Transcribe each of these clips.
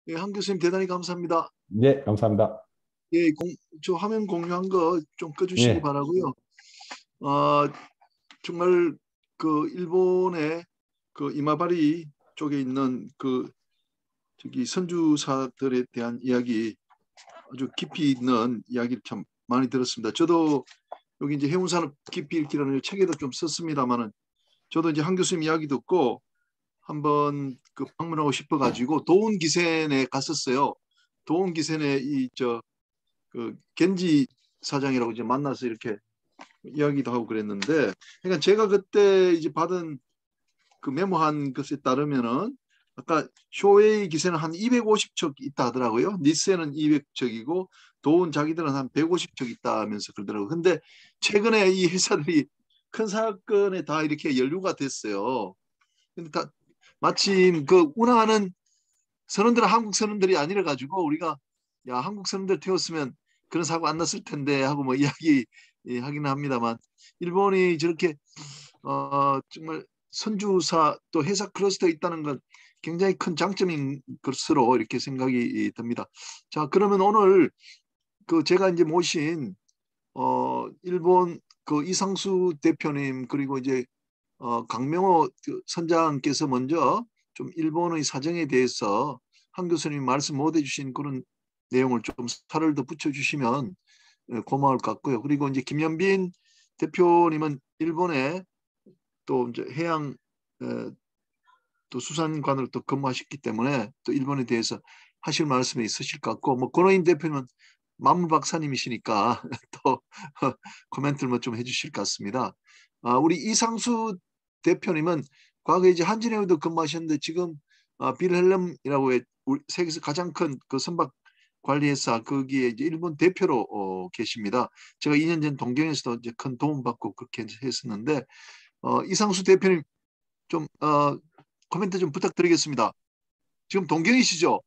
예, 한 교수님 대단히 감사합니다. 네, 감사합니다. 예, 저 화면 공유한 거 좀 꺼주시기 예, 바라고요. 아, 정말 그 일본의 그 이마바리 쪽에 있는 그 저기 선주사들에 대한 이야기 아주 깊이 있는 이야기를 참 많이 들었습니다. 저도 여기 이제 해운산업 깊이 읽기라는 책에도 좀 썼습니다만은 저도 이제 한 교수님 이야기 듣고 한번 그 방문하고 싶어가지고 도운 기센에 갔었어요. 도운 기센에 이저 그 겐지 사장이라고 이제 만나서 이렇게 이야기도 하고 그랬는데, 그러니까 제가 그때 이제 받은 그 메모한 것에 따르면은 아까 쇼웨이 기세는 한 250척 있다 하더라고요. 니스에는 200척이고 도운 자기들은 한 150척 있다면서 그러더라고요. 근데 최근에 이 회사들이 큰 사건에 다 이렇게 연루가 됐어요. 근데 다 마침 그 운항하는 선원들은 한국 선원들이 아니라 가지고 우리가 야 한국 선원들 태웠으면 그런 사고 안 났을 텐데 하고 뭐 이야기 하기는 합니다만 일본이 저렇게 정말 선주사 또 회사 클러스터 있다는 건 굉장히 큰 장점인 것으로 이렇게 생각이 듭니다. 자, 그러면 오늘 그 제가 이제 모신 일본 그 이상수 대표님 그리고 이제 강명호 그 선장께서 먼저 좀 일본의 사정에 대해서 한 교수님 말씀 못 해주신 그런 내용을 좀 살을 더 붙여주시면 고마울 것 같고요. 그리고 이제 김현빈 대표님은 일본에 또 이제 해양 또 수산관으로 또 근무하셨기 때문에 또 일본에 대해서 하실 말씀이 있으실 것 같고 뭐 권호인 대표는 만물 박사님이시니까 또 코멘트를 뭐 좀 해주실 것 같습니다. 우리 이상수 대표님은 과거에 이제 한진해우도 근무하셨는데 지금 빌헬름이라고 세계에서 가장 큰 그 선박 관리회사 거기에 이제 일본 대표로 계십니다. 제가 2년 전 동경에서도 이제 큰 도움 받고 그렇게 했었는데 이상수 대표님 좀 코멘트 좀 부탁드리겠습니다. 지금 동경이시죠?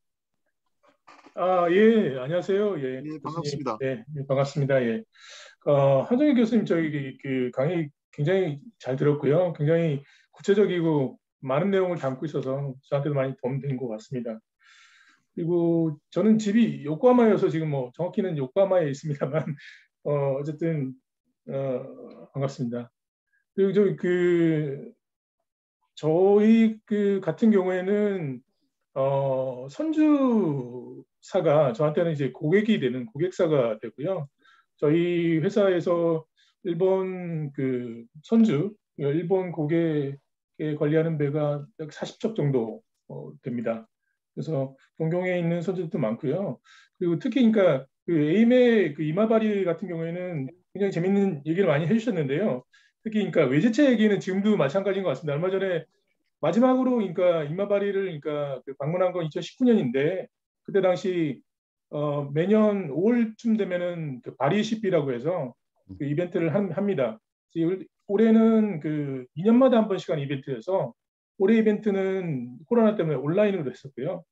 아, 예, 안녕하세요. 예, 네, 교수님. 반갑습니다. 네, 예, 반갑습니다. 예. 한정희 교수님, 저희 그 강의 굉장히 잘 들었고요. 굉장히 구체적이고 많은 내용을 담고 있어서 저한테도 많이 도움된 것 같습니다. 그리고 저는 집이 요코하마여서 지금 뭐 정확히는 요코하마에 있습니다만, 어쨌든, 반갑습니다. 그리고 저희 그 같은 경우에는 선주사가 저한테는 이제 고객이 되는 고객사가 되고요. 저희 회사에서 일본 그 선주, 일본 고객에 관리하는 배가 약 40척 정도 됩니다. 그래서 동경에 있는 선주들도 많고요. 그리고 특히 그러니까 그 에임의 그 이마바리 같은 경우에는 굉장히 재밌는 얘기를 많이 해주셨는데요. 특히 그러니까 외제차 얘기는 지금도 마찬가지인 것 같습니다. 얼마 전에 마지막으로 그러니까 이마바리를 그러니까 그 방문한 건 2019년인데 그때 당시 매년 5월쯤 되면은 그 바리시피라고 해서 그 이벤트를 합니다. 올해는 그 2년마다 한 번씩 하는 이벤트여서 올해 이벤트는 코로나 때문에 온라인으로 했었고요.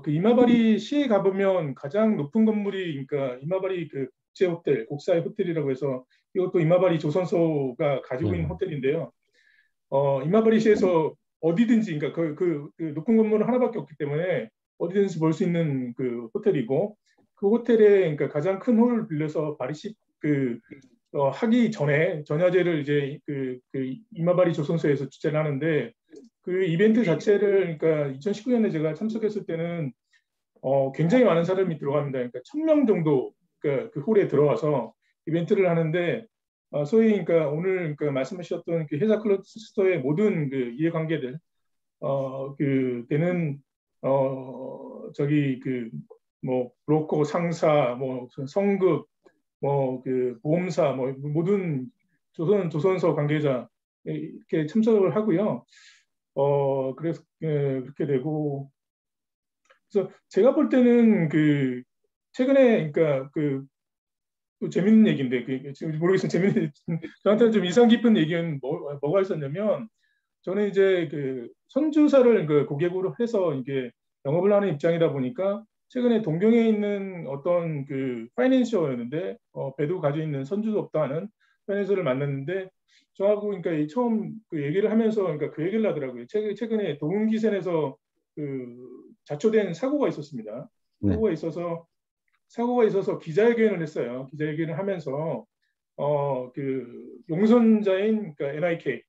그 이마바리 시에 가보면 가장 높은 건물이 그러니까 이마바리 그 국제 호텔, 국사의 호텔이라고 해서 이것도 이마바리 조선소가 가지고 있는 네, 호텔인데요. 이마바리시에서 어디든지, 그러니까 그 높은 건물은 하나밖에 없기 때문에 어디든지 볼 수 있는 그 호텔이고, 그 호텔에 그러니까 가장 큰 홀을 빌려서 바리시 하기 전에 전야제를 이제 그 이마바리 조선소에서 주최를 하는데 그 이벤트 자체를 그러니까 2019년에 제가 참석했을 때는 굉장히 많은 사람이 들어갑니다. 그러니까 1,000명 정도 그 홀에 들어와서 이벤트를 하는데 소위 그러니까 오늘 그 말씀하셨던 그 회사 클러스터의 모든 그 이해관계들 그 되는 저기 그 뭐 브로커 상사 뭐 성급 뭐 그 보험사 뭐 모든 조선소 관계자 이렇게 참석을 하고요. 그래서 그렇게 되고 그래서 제가 볼 때는 그 최근에 그러니까 또 재밌는 얘기인데 지금 모르겠어요. 재밌는 저한테는 좀 인상 깊은 얘기는 뭐가 있었냐면 저는 이제 그 선주사를 그 고객으로 해서 이게 영업을 하는 입장이다 보니까 최근에 동경에 있는 어떤 그 파이낸셔였는데 배도 가지고 있는 선주도 하는 파이낸셔를 만났는데 저하고 그러니까 처음 그 얘기를 하면서 그러니까 그 얘기를 하더라고요. 최근에 동기센에서 그 자초된 사고가 있었습니다. 네. 사고가 있어서 기자회견을 했어요. 기자회견을 하면서 그 용선자인 그러니까 NIK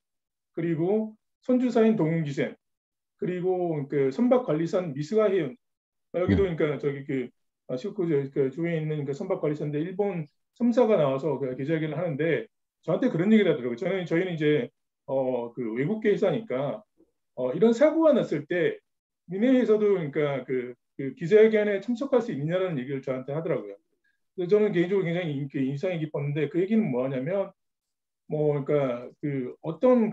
그리고 선주사인 동웅기센 그리고 그 선박관리사인 미스가히운 여기도 그러니까 저기 그 시오코 그 주에 있는 그 선박관리사인데 일본 3사가 나와서 그 기자회견을 하는데 저한테 그런 얘기를 하더라고요. 저희는 이제 그 외국계 회사니까 이런 사고가 났을 때 니네에서도 그러니까 그 기자회견에 참석할 수 있느냐는 얘기를 저한테 하더라고요. 그래서 저는 개인적으로 굉장히 인상이 깊었는데 그 얘기는 뭐냐면 뭐 그러니까 그 어떤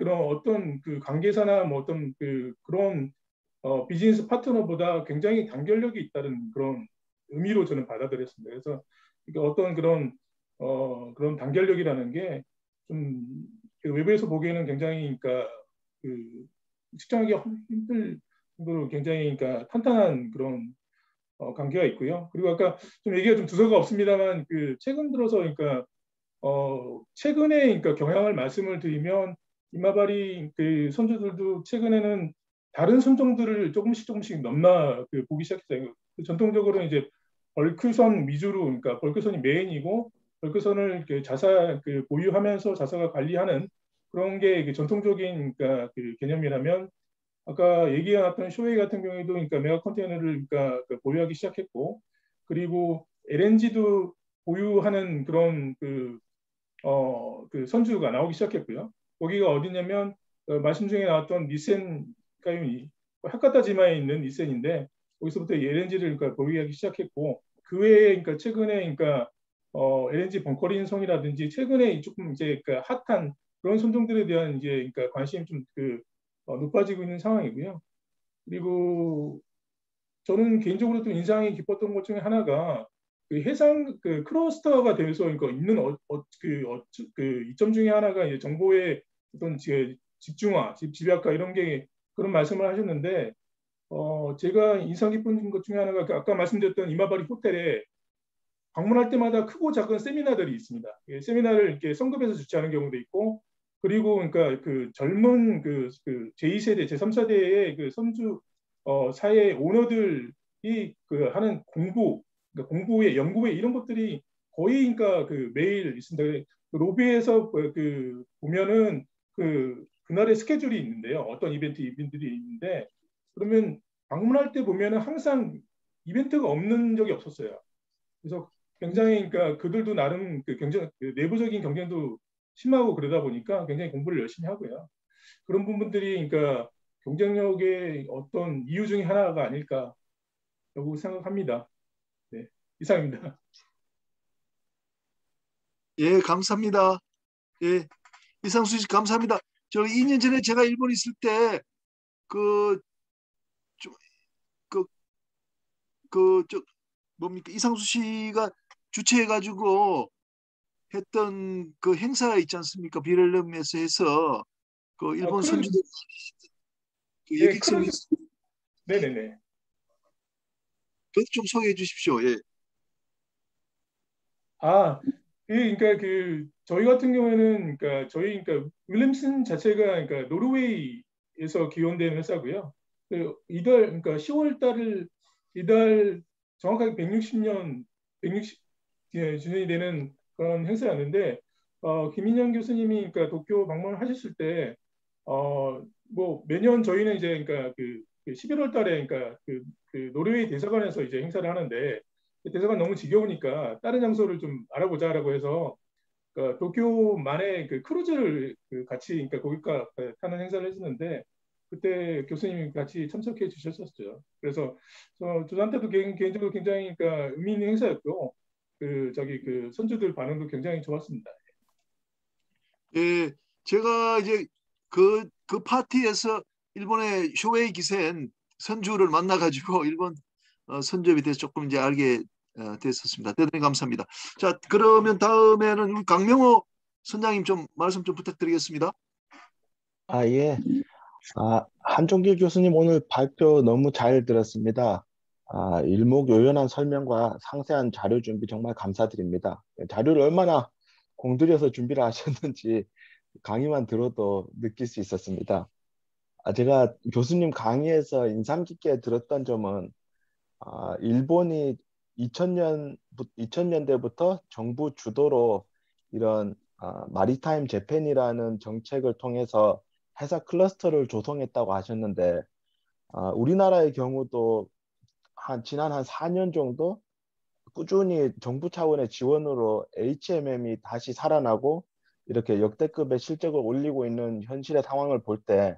그 관계사나 뭐 어떤 그런 비즈니스 파트너보다 굉장히 단결력이 있다는 그런 의미로 저는 받아들였습니다. 그래서 어떤 그런 단결력이라는 게 좀 외부에서 보기에는 굉장히 그러니까 그 측정하기 힘들 정도로 굉장히 그러니까 탄탄한 그런 관계가 있고요. 그리고 아까 좀 얘기가 좀 두서가 없습니다만 그 최근 들어서 그러니까 최근에 그러니까 경향을 말씀을 드리면 이마바리 그 선주들도 최근에는 다른 선종들을 조금씩 넘나 보기 시작했어요. 전통적으로 이제 벌크선 위주로 그러니까 벌크선이 메인이고 벌크선을 이렇게 자사 보유하면서 자사가 관리하는 그런 게 전통적인 그러니까 개념이라면 아까 얘기해왔던 쇼웨이 같은 경우에도 그러니까 메가 컨테이너를 그러니까 보유하기 시작했고 그리고 LNG도 보유하는 그런 그 선주가 나오기 시작했고요. 거기가 어디냐면 말씀 중에 나왔던 니센 가유니 하카타지마에 있는 니센인데 거기서부터 LNG를 그러니까 보유하기 시작했고 그 외에 그러니까 최근에 그러니까 LNG 벙커링 성이라든지 최근에 조금 이제 그러니까 핫한 그런 선종들에 대한 이제 그러니까 관심이 좀 높아지고 있는 상황이고요. 그리고 저는 개인적으로 또 인상이 깊었던 것 중에 하나가 그 해상 그 클러스터가 되면서 그러니까 있는 이점 중에 하나가 이제 정보의 어떤 집중화, 집약화 이런 게 그런 말씀을 하셨는데 제가 인상 깊은 것 중에 하나가 아까 말씀드렸던 이마바리 호텔에 방문할 때마다 크고 작은 세미나들이 있습니다. 세미나를 이렇게 성급해서 주최하는 경우도 있고 그리고 그러니까 그 젊은 제2세대, 제3세대의 그 선주 사회 오너들이 하는 공부, 그러니까 공부회, 연구회 이런 것들이 거의 그러니까 매일 있습니다. 로비에서 보면은 그날의 스케줄이 있는데요. 어떤 이벤트들이 있는데 그러면 방문할 때 보면은 항상 이벤트가 없는 적이 없었어요. 그래서 굉장히 그러니까 그들도 나름 내부적인 경쟁도 심하고 그러다 보니까 굉장히 공부를 열심히 하고요. 그런 부분들이 그러니까 경쟁력의 어떤 이유 중에 하나가 아닐까라고 생각합니다. 네, 이상입니다. 예, 감사합니다. 예, 이상수 씨 감사합니다. 저 2년 전에 제가 일본 있을 때 뭡니까 이상수 씨가 주최해가지고 했던 그 행사 있지 않습니까? 비렐름에서 해서 그 일본 선주들 그 여객선 네네네. 그것 좀 소개해 주십시오. 예. 그러니까 저희 같은 경우에는 그러니까 윌림슨 자체가 그러니까 노르웨이에서 기원된 회사고요. 그러니까 10월 이달 정확하게 160 주년이 되는 그런 행사였는데 김인영 교수님이 그러니까 도쿄 방문을 하셨을 때 뭐 매년 저희는 이제 그러니까 11월 달에 그러니까 노르웨이 대사관에서 이제 행사를 하는데 대사관 너무 지겨우니까 다른 장소를 좀 알아보자라고 해서 도쿄만의 크루즈를 같이 그러니까 거기가 타는 행사를 했었는데 그때 교수님이 같이 참석해 주셨었죠. 그래서 저한테도 개인적으로 굉장히 그러니까 의미 있는 행사였고 선주들 반응도 굉장히 좋았습니다. 예, 제가 이제 그 파티에서 일본의 쇼웨이 기센 선주를 만나가지고 일본 선주에 대해서 조금 이제 알게 됐었습니다. 대단히 감사합니다. 자, 그러면 다음에는 우리 강명호 선장님 좀 말씀 좀 부탁드리겠습니다. 예. 한종길 교수님 오늘 발표 너무 잘 들었습니다. 일목요연한 설명과 상세한 자료 준비 정말 감사드립니다. 자료를 얼마나 공들여서 준비를 하셨는지 강의만 들어도 느낄 수 있었습니다. 제가 교수님 강의에서 인상 깊게 들었던 점은 일본이 2000년대부터 정부 주도로 이런 마리타임 재팬이라는 정책을 통해서 회사 클러스터를 조성했다고 하셨는데 우리나라의 경우도 지난 한 4년 정도 꾸준히 정부 차원의 지원으로 HMM이 다시 살아나고 이렇게 역대급의 실적을 올리고 있는 현실의 상황을 볼 때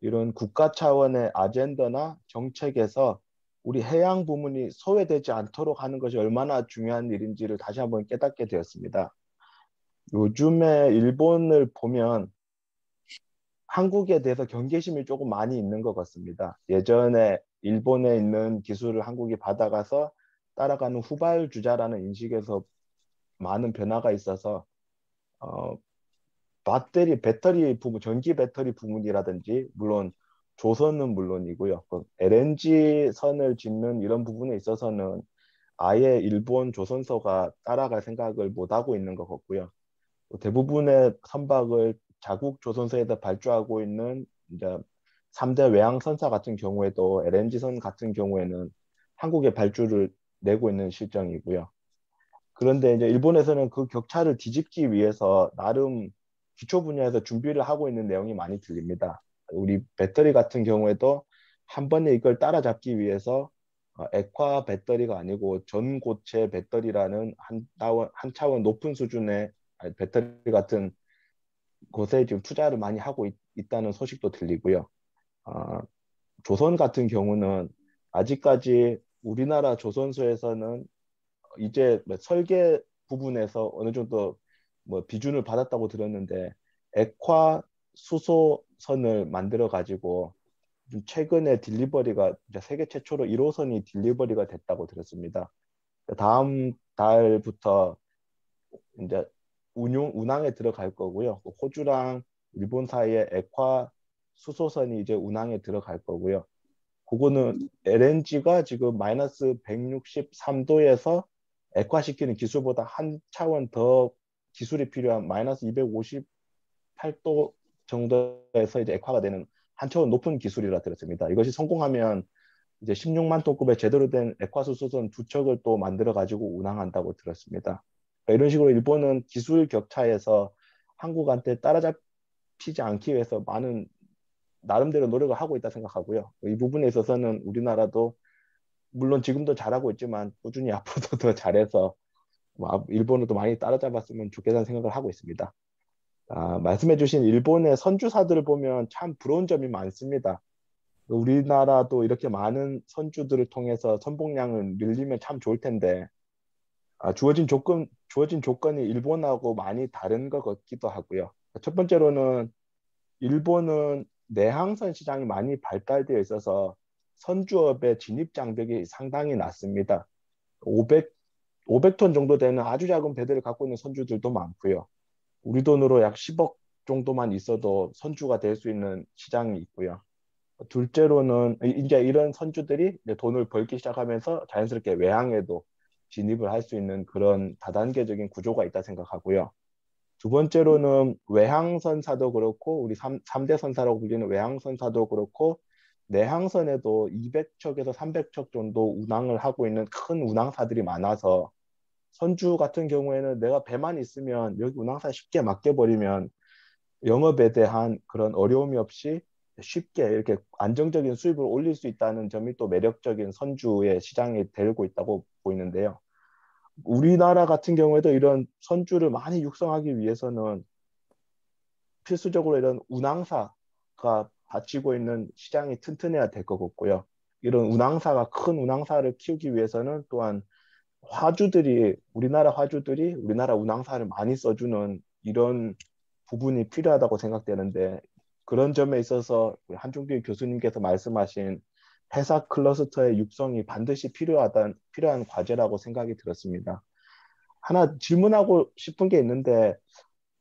이런 국가 차원의 아젠더나 정책에서 우리 해양 부문이 소외되지 않도록 하는 것이 얼마나 중요한 일인지를 다시 한번 깨닫게 되었습니다. 요즘에 일본을 보면 한국에 대해서 경계심이 조금 많이 있는 것 같습니다. 예전에 일본에 있는 기술을 한국이 받아가서 따라가는 후발주자라는 인식에서 많은 변화가 있어서 어, 배터리 부분, 전기 배터리 부분이라든지 물론 조선은 물론이고요. LNG 선을 짓는 이런 부분에 있어서는 아예 일본 조선소가 따라갈 생각을 못 하고 있는 것 같고요. 대부분의 선박을 자국 조선소에다 발주하고 있는 이제 3대 외항선사 같은 경우에도 LNG선 같은 경우에는 한국에 발주를 내고 있는 실정이고요. 그런데 이제 일본에서는 그 격차를 뒤집기 위해서 나름 기초 분야에서 준비를 하고 있는 내용이 많이 들립니다. 우리 배터리 같은 경우에도 한 번에 이걸 따라잡기 위해서 액화 배터리가 아니고 전고체 배터리라는 한 차원 높은 수준의 배터리 같은 곳에 지금 투자를 많이 하고 있다는 소식도 들리고요. 아, 조선 같은 경우는 아직까지 우리나라 조선소에서는 이제 뭐 설계 부분에서 어느 정도 뭐 비준을 받았다고 들었는데 액화 수소선을 만들어 가지고 최근에 딜리버리가 이제 세계 최초로 1호선이 딜리버리가 됐다고 들었습니다. 다음 달부터 이제 운항에 들어갈 거고요. 호주랑 일본 사이에 액화 수소선이 이제 운항에 들어갈 거고요. 그거는 LNG가 지금 마이너스 163도에서 액화시키는 기술보다 한 차원 더 기술이 필요한 마이너스 258도 정도에서 이제 액화가 되는 한 차원 높은 기술이라 들었습니다. 이것이 성공하면 이제 16만 톤급의 제대로 된 액화수소선 두 척을 또 만들어 가지고 운항한다고 들었습니다. 그러니까 이런 식으로 일본은 기술 격차에서 한국한테 따라잡히지 않기 위해서 많은 나름대로 노력을 하고 있다 생각하고요. 이 부분에 있어서는 우리나라도 물론 지금도 잘하고 있지만 꾸준히 앞으로도 더 잘해서 일본을 또 많이 따라잡았으면 좋겠다는 생각을 하고 있습니다. 말씀해주신 일본의 선주사들을 보면 참 부러운 점이 많습니다. 우리나라도 이렇게 많은 선주들을 통해서 선봉량을 늘리면 참 좋을 텐데 주어진 조건이 일본하고 많이 다른 것 같기도 하고요. 첫 번째로는 일본은 내항선 시장이 많이 발달되어 있어서 선주업의 진입 장벽이 상당히 낮습니다. 500톤 정도 되는 아주 작은 배들을 갖고 있는 선주들도 많고요. 우리 돈으로 약 10억 정도만 있어도 선주가 될 수 있는 시장이 있고요. 둘째로는 이제 이런 선주들이 이제 돈을 벌기 시작하면서 자연스럽게 외항에도 진입을 할 수 있는 그런 다단계적인 구조가 있다 생각하고요. 두 번째로는 외항선사도 그렇고 우리 3대 선사라고 불리는 외항선사도 그렇고 내항선에도 200척에서 300척 정도 운항을 하고 있는 큰 운항사들이 많아서 선주 같은 경우에는 내가 배만 있으면 여기 운항사 쉽게 맡겨버리면 영업에 대한 그런 어려움이 없이 쉽게 이렇게 안정적인 수입을 올릴 수 있다는 점이 또 매력적인 선주의 시장이 되고 있다고 보이는데요. 우리나라 같은 경우에도 이런 선주를 많이 육성하기 위해서는 필수적으로 이런 운항사가 받치고 있는 시장이 튼튼해야 될 것 같고요. 이런 큰 운항사를 키우기 위해서는 또한 우리나라 화주들이 우리나라 운항사를 많이 써주는 이런 부분이 필요하다고 생각되는데 그런 점에 있어서 한종필 교수님께서 말씀하신 회사 클러스터의 육성이 반드시 필요한 과제라고 생각이 들었습니다. 하나 질문하고 싶은 게 있는데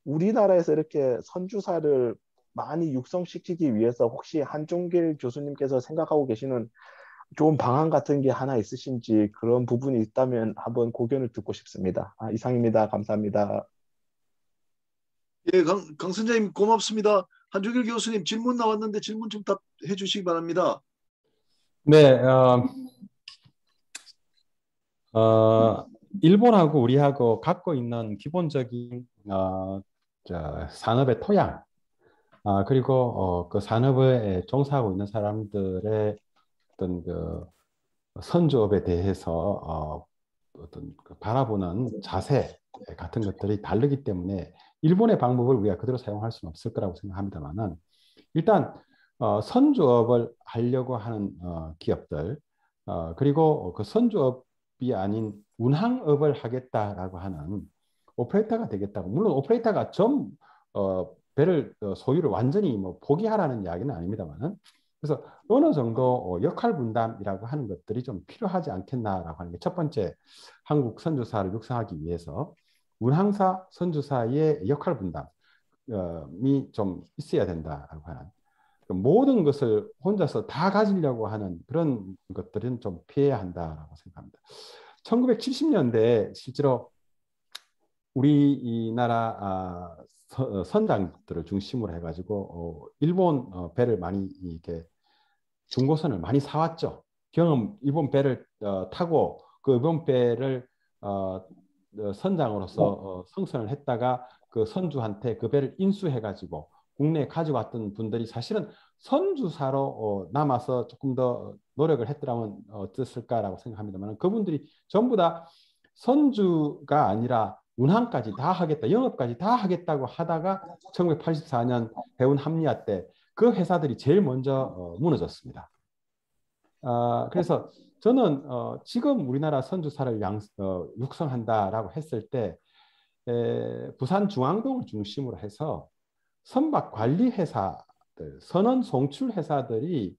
우리나라에서 이렇게 선주사를 많이 육성시키기 위해서 혹시 한종길 교수님께서 생각하고 계시는 좋은 방안 같은 게 하나 있으신지 그런 부분이 있다면 한번 고견을 듣고 싶습니다. 이상입니다. 감사합니다. 예, 강 선생님 고맙습니다. 한종일 교수님 질문 나왔는데 질문 좀 답해 주시기 바랍니다. 네, 일본하고 우리하고 갖고 있는 기본적인 산업의 토양, 그리고 그 산업에 종사하고 있는 사람들의 어떤 그 선조업에 대해서 어떤 그 바라보는 자세 같은 것들이 다르기 때문에 일본의 방법을 우리가 그대로 사용할 수는 없을 거라고 생각합니다만은 일단 선조업을 하려고 하는 기업들 그리고 그 선조업이 아닌 운항업을 하겠다라고 하는 오퍼레이터가 되겠다고 물론 오퍼레이터가 배를 소유를 완전히 뭐 포기하라는 이야기는 아닙니다만은 그래서 어느 정도 역할 분담이라고 하는 것들이 좀 필요하지 않겠나라고 하는 게 첫 번째 한국 선주사를 육성하기 위해서 운항사, 선주사의 역할 분담이 좀 있어야 된다라고 하는 모든 것을 혼자서 다 가지려고 하는 그런 것들은 좀 피해야 한다라고 생각합니다. 1970년대 실제로 우리나라 선장들을 중심으로 해가지고 일본 배를 많이 이렇게 중고선을 많이 사왔죠. 일본 배를 타고 그 일본 배를 선장으로서 승선을 했다가 그 선주한테 그 배를 인수해가지고 국내에 가져왔던 분들이 사실은 선주사로 남아서 조금 더 노력을 했더라면 어땠을까라고 생각합니다만 그분들이 전부 다 선주가 아니라 운항까지 다 하겠다, 영업까지 다 하겠다고 하다가 1984년 해운 합리화 때 그 회사들이 제일 먼저 무너졌습니다. 그래서 저는 지금 우리나라 선주사를 육성한다라고 했을 때 부산 중앙동을 중심으로 해서 선박 관리 회사들, 선원 송출 회사들이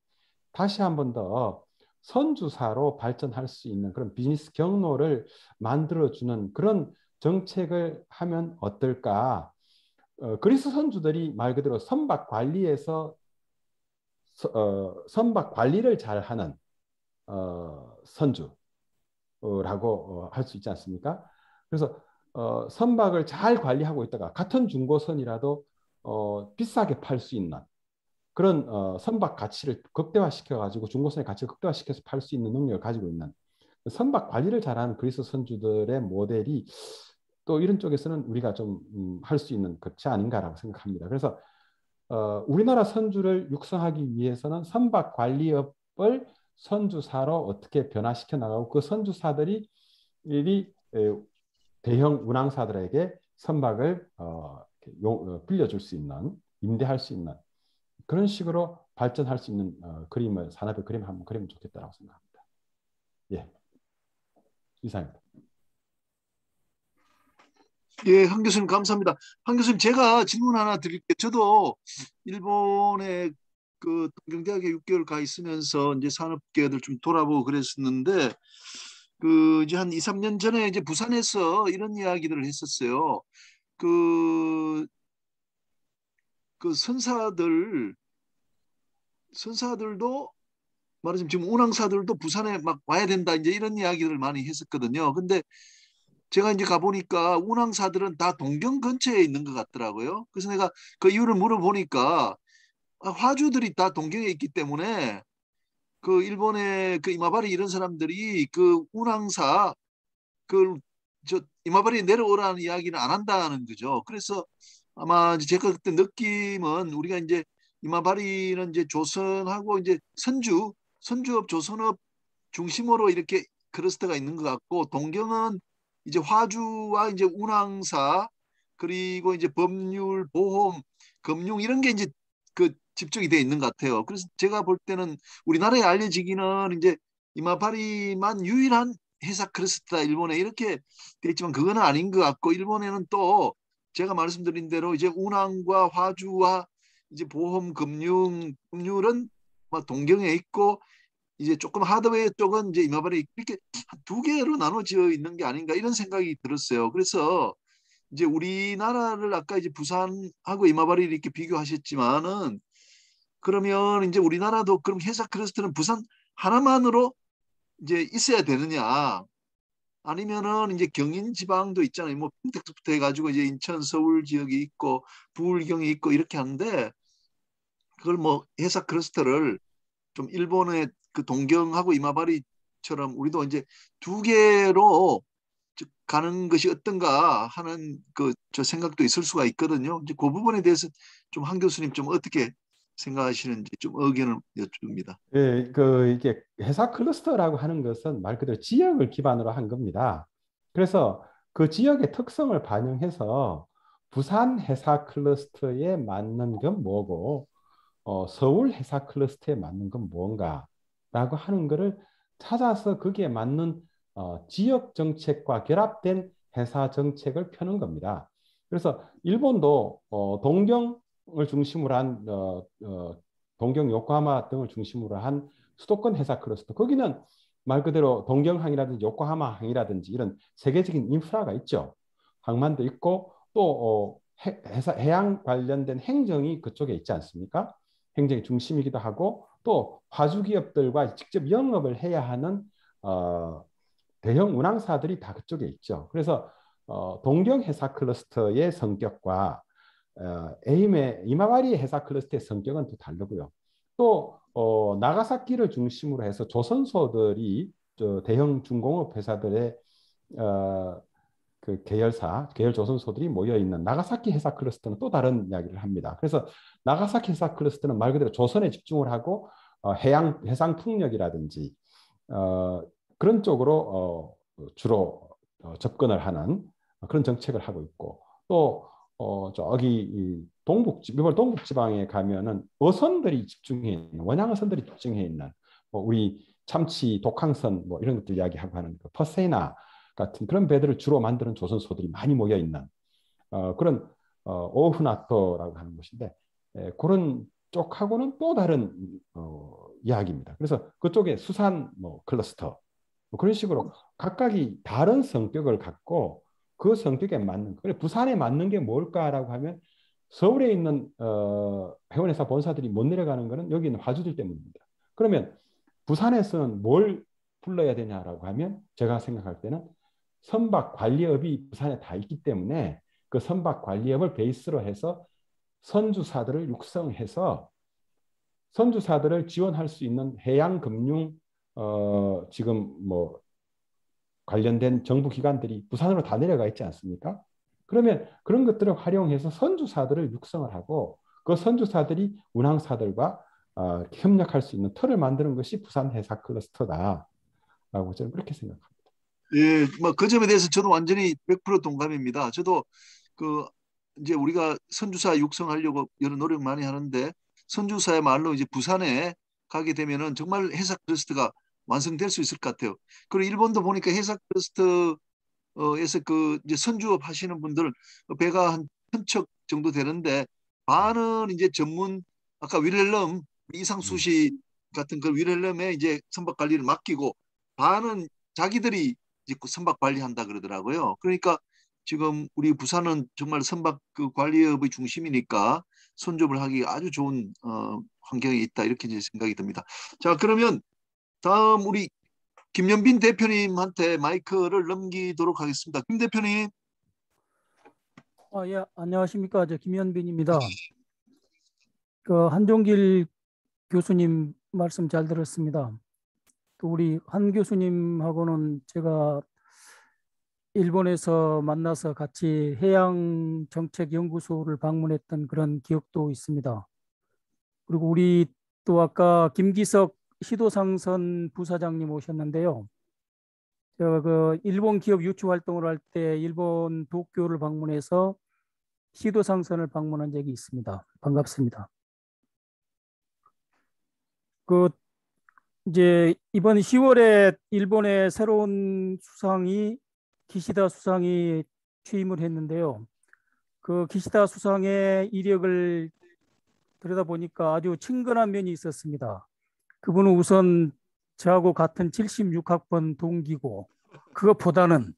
다시 한 번 더 선주사로 발전할 수 있는 그런 비즈니스 경로를 만들어주는 그런 정책을 하면 어떨까? 그리스 선주들이 말 그대로 선박 관리에서 선박 관리를 잘하는 선주라고 할 수 있지 않습니까? 그래서 선박을 잘 관리하고 있다가 같은 중고선이라도 비싸게 팔 수 있는 그런 선박 가치를 극대화시켜가지고 중고선의 가치를 극대화시켜서 팔 수 있는 능력을 가지고 있는 선박 관리를 잘하는 그리스 선주들의 모델이 또 이런 쪽에서는 우리가 좀 할 수 있는 것이 아닌가라고 생각합니다. 그래서 우리나라 선주를 육성하기 위해서는 선박 관리업을 선주사로 어떻게 변화시켜 나가고 그 선주사들이 대형 운항사들에게 선박을 빌려줄 수 있는 임대할 수 있는 그런 식으로 발전할 수 있는 그림을 산업의 그림을 한번 그리면 좋겠다고 생각합니다. 예, 이상입니다. 예, 한 교수님 감사합니다. 한 교수님 제가 질문 하나 드릴게요. 저도 일본에 그 동경대학에 6개월 가 있으면서 이제 산업계를 좀 돌아보고 그랬었는데 그 이제 한 2, 3년 전에 이제 부산에서 이런 이야기들을 했었어요. 그 선사들도 말하자면 지금 운항사들도 부산에 막 와야 된다 이제 이런 이야기를 많이 했었거든요. 근데 제가 이제 가보니까 운항사들은 다 동경 근처에 있는 것 같더라고요. 그래서 내가 그 이유를 물어보니까 화주들이 다 동경에 있기 때문에 그 일본의 그 이마바리 이런 사람들이 그 운항사 저 이마바리 내려오라는 이야기는 안 한다는 거죠. 그래서 아마 이제 제가 그때 느낌은 우리가 이제 이마바리는 이제 조선하고 이제 선주업 조선업 중심으로 이렇게 클러스터가 있는 것 같고 동경은 이제 화주와 이제 운항사 그리고 이제 법률, 보험, 금융 이런 게 이제 그 집중이 돼 있는 것 같아요. 그래서 제가 볼 때는 우리나라에 알려지기는 이제 이마바리만 유일한 회사 클러스터다 일본에 이렇게 돼 있지만 그거는 아닌 것 같고 일본에는 또 제가 말씀드린 대로 이제 운항과 화주와 이제 보험, 금융, 법률은 동경에 있고 이제 조금 하드웨어 쪽은 이제 이마바리 이렇게 두 개로 나눠져 있는 게 아닌가 이런 생각이 들었어요. 그래서 이제 우리나라를 아까 이제 부산하고 이마바리 이렇게 비교하셨지만은 그러면 이제 우리나라도 그럼 회사 클러스터는 부산 하나만으로 이제 있어야 되느냐? 아니면은 이제 경인 지방도 있잖아요. 뭐 평택부터 해가지고 이제 인천, 서울 지역이 있고 부울경이 있고 이렇게 하는데 그걸 뭐 해사 클러스터를 좀 일본의 그 동경하고 이마바리처럼 우리도 이제 두 개로 가는 것이 어떤가 하는 그 저 생각도 있을 수가 있거든요. 이제 그 부분에 대해서 좀 한 교수님 좀 어떻게 생각하시는지 좀 의견을 여쭙니다. 예, 이게 회사 클러스터라고 하는 것은 말 그대로 지역을 기반으로 한 겁니다. 그래서 그 지역의 특성을 반영해서 부산 회사 클러스터에 맞는 건 뭐고, 서울 회사 클러스터에 맞는 건 뭔가라고 하는 것을 찾아서 거기에 맞는 지역 정책과 결합된 회사 정책을 펴는 겁니다. 그래서 일본도 동경을 중심으로 한 동경 요코하마 등을 중심으로 한 수도권 회사 클러스터, 거기는 말 그대로 동경항이라든지 요코하마항이라든지 이런 세계적인 인프라가 있죠. 항만도 있고 또 해양 관련된 행정이 그쪽에 있지 않습니까? 행정의 중심이기도 하고 또 화주기업들과 직접 영업을 해야 하는 대형 운항사들이 다 그쪽에 있죠. 그래서 동경 회사 클러스터의 성격과 에임의 이마와리 회사 클러스터의 성격은 또 다르고요. 또 나가사키를 중심으로 해서 조선소들이 대형 중공업 회사들의 그 계열 조선소들이 모여 있는 나가사키 회사 클러스터는 또 다른 이야기를 합니다. 그래서 나가사키 회사 클러스터는 말 그대로 조선에 집중을 하고 해상 풍력이라든지 그런 쪽으로 주로 접근을 하는 그런 정책을 하고 있고, 또 저기 일본 동북지방에 가면은 어선들이 집중해 있는, 원양 어선들이 집중해 있는 뭐 우리 참치 독항선 뭐 이런 것들 이야기하고 하는 그 퍼세이나 같은 그런 배들을 주로 만드는 조선소들이 많이 모여 있는 그런 오후나토라고 하는 곳인데, 그런 쪽하고는 또 다른 이야기입니다. 그래서 그쪽에 수산 뭐 클러스터 뭐 그런 식으로 각각이 다른 성격을 갖고 그 성격에 맞는, 그래 부산에 맞는 게 뭘까라고 하면 서울에 있는 해운회사 본사들이 못 내려가는 거는 여기 있는 화주들 때문입니다. 그러면 부산에서는 뭘 불러야 되냐라고 하면 제가 생각할 때는 선박 관리업이 부산에 다 있기 때문에 그 선박 관리업을 베이스로 해서 선주사들을 육성해서 선주사들을 지원할 수 있는 해양 금융 지금 뭐 관련된 정부 기관들이 부산으로 다 내려가 있지 않습니까? 그러면 그런 것들을 활용해서 선주사들을 육성을 하고 그 선주사들이 운항사들과 협력할 수 있는 틀을 만드는 것이 부산 해사 클러스터다라고 저는 그렇게 생각합니다. 예, 뭐 그 점에 대해서 저도 완전히 100% 동감입니다. 저도 그 이제 우리가 선주사 육성하려고 여러 노력 많이 하는데 선주사의 말로 이제 부산에 가게 되면은 정말 해사 클러스터가 완성될 수 있을 것 같아요. 그리고 일본도 보니까 해사 클러스터에서 그 이제 선주업 하시는 분들 배가 한 1,000척 정도 되는데 반은 이제 전문 아까 위렐럼 이상수 씨 같은 그 위렐럼에 이제 선박 관리를 맡기고 반은 자기들이 이제 선박 관리한다 그러더라고요. 그러니까 지금 우리 부산은 정말 선박 그 관리업의 중심이니까 선접을 하기 아주 좋은 환경에 있다 이렇게 이제 생각이 듭니다. 자, 그러면 다음 우리 김연빈 대표님한테 마이크를 넘기도록 하겠습니다. 김 대표님. 예, 안녕하십니까. 저 김연빈입니다. 그 한종길 교수님 말씀 잘 들었습니다. 또 우리 한 교수님하고는 제가 일본에서 만나서 같이 해양정책연구소를 방문했던 그런 기억도 있습니다. 그리고 우리 또 아까 김기석 시도상선 부사장님 오셨는데요. 제가 그 일본 기업 유치 활동을 할 때 일본 도쿄를 방문해서 시도상선을 방문한 적이 있습니다. 반갑습니다. 그 이제 이번 10월에 일본의 새로운 수상이 기시다 수상이 취임을 했는데요. 그 기시다 수상의 이력을 들여다보니까 아주 친근한 면이 있었습니다. 그분은 우선 저하고 같은 76학번 동기고, 그것보다는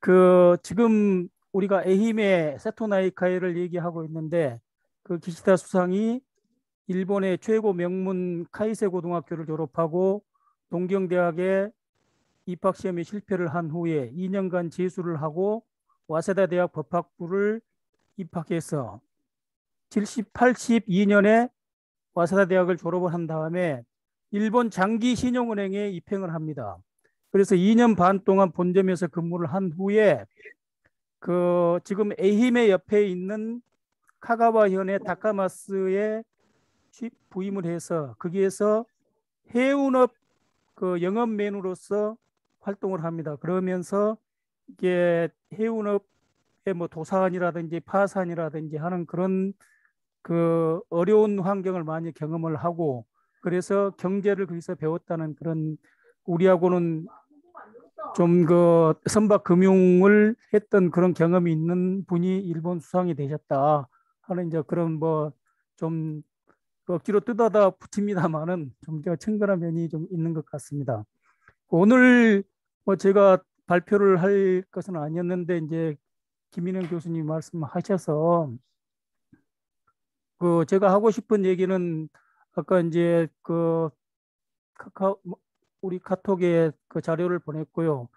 그 지금 우리가 에히메 세토나이카이를 얘기하고 있는데 그 기시다 수상이 일본의 최고 명문 카이세 고등학교를 졸업하고 동경대학에 입학시험에 실패를 한 후에 2년간 재수를 하고 와세다 대학 법학부를 입학해서 82년에 와세다 대학을 졸업을 한 다음에 일본 장기 신용은행에 입행을 합니다. 그래서 2년 반 동안 본점에서 근무를 한 후에 그 지금 에히메 옆에 있는 카가와현의 다카마스에 부임을 해서 거기에서 해운업 그 영업맨으로서 활동을 합니다. 그러면서 이게 해운업의 뭐 도산이라든지 파산이라든지 하는 그런 그 어려운 환경을 많이 경험을 하고 그래서 경제를 거기서 배웠다는 그런 우리하고는 좀 그 선박 금융을 했던 그런 경험이 있는 분이 일본 수상이 되셨다 하는 이제 그런 뭐 좀 억지로 뜯어다 붙입니다만은 좀 친근한 면이 좀 있는 것 같습니다. 오늘 뭐 제가 발표를 할 것은 아니었는데 이제 김인영 교수님 말씀하셔서 그 제가 하고 싶은 얘기는 아까 이제 그 우리 카톡에 그 자료를 보냈고요.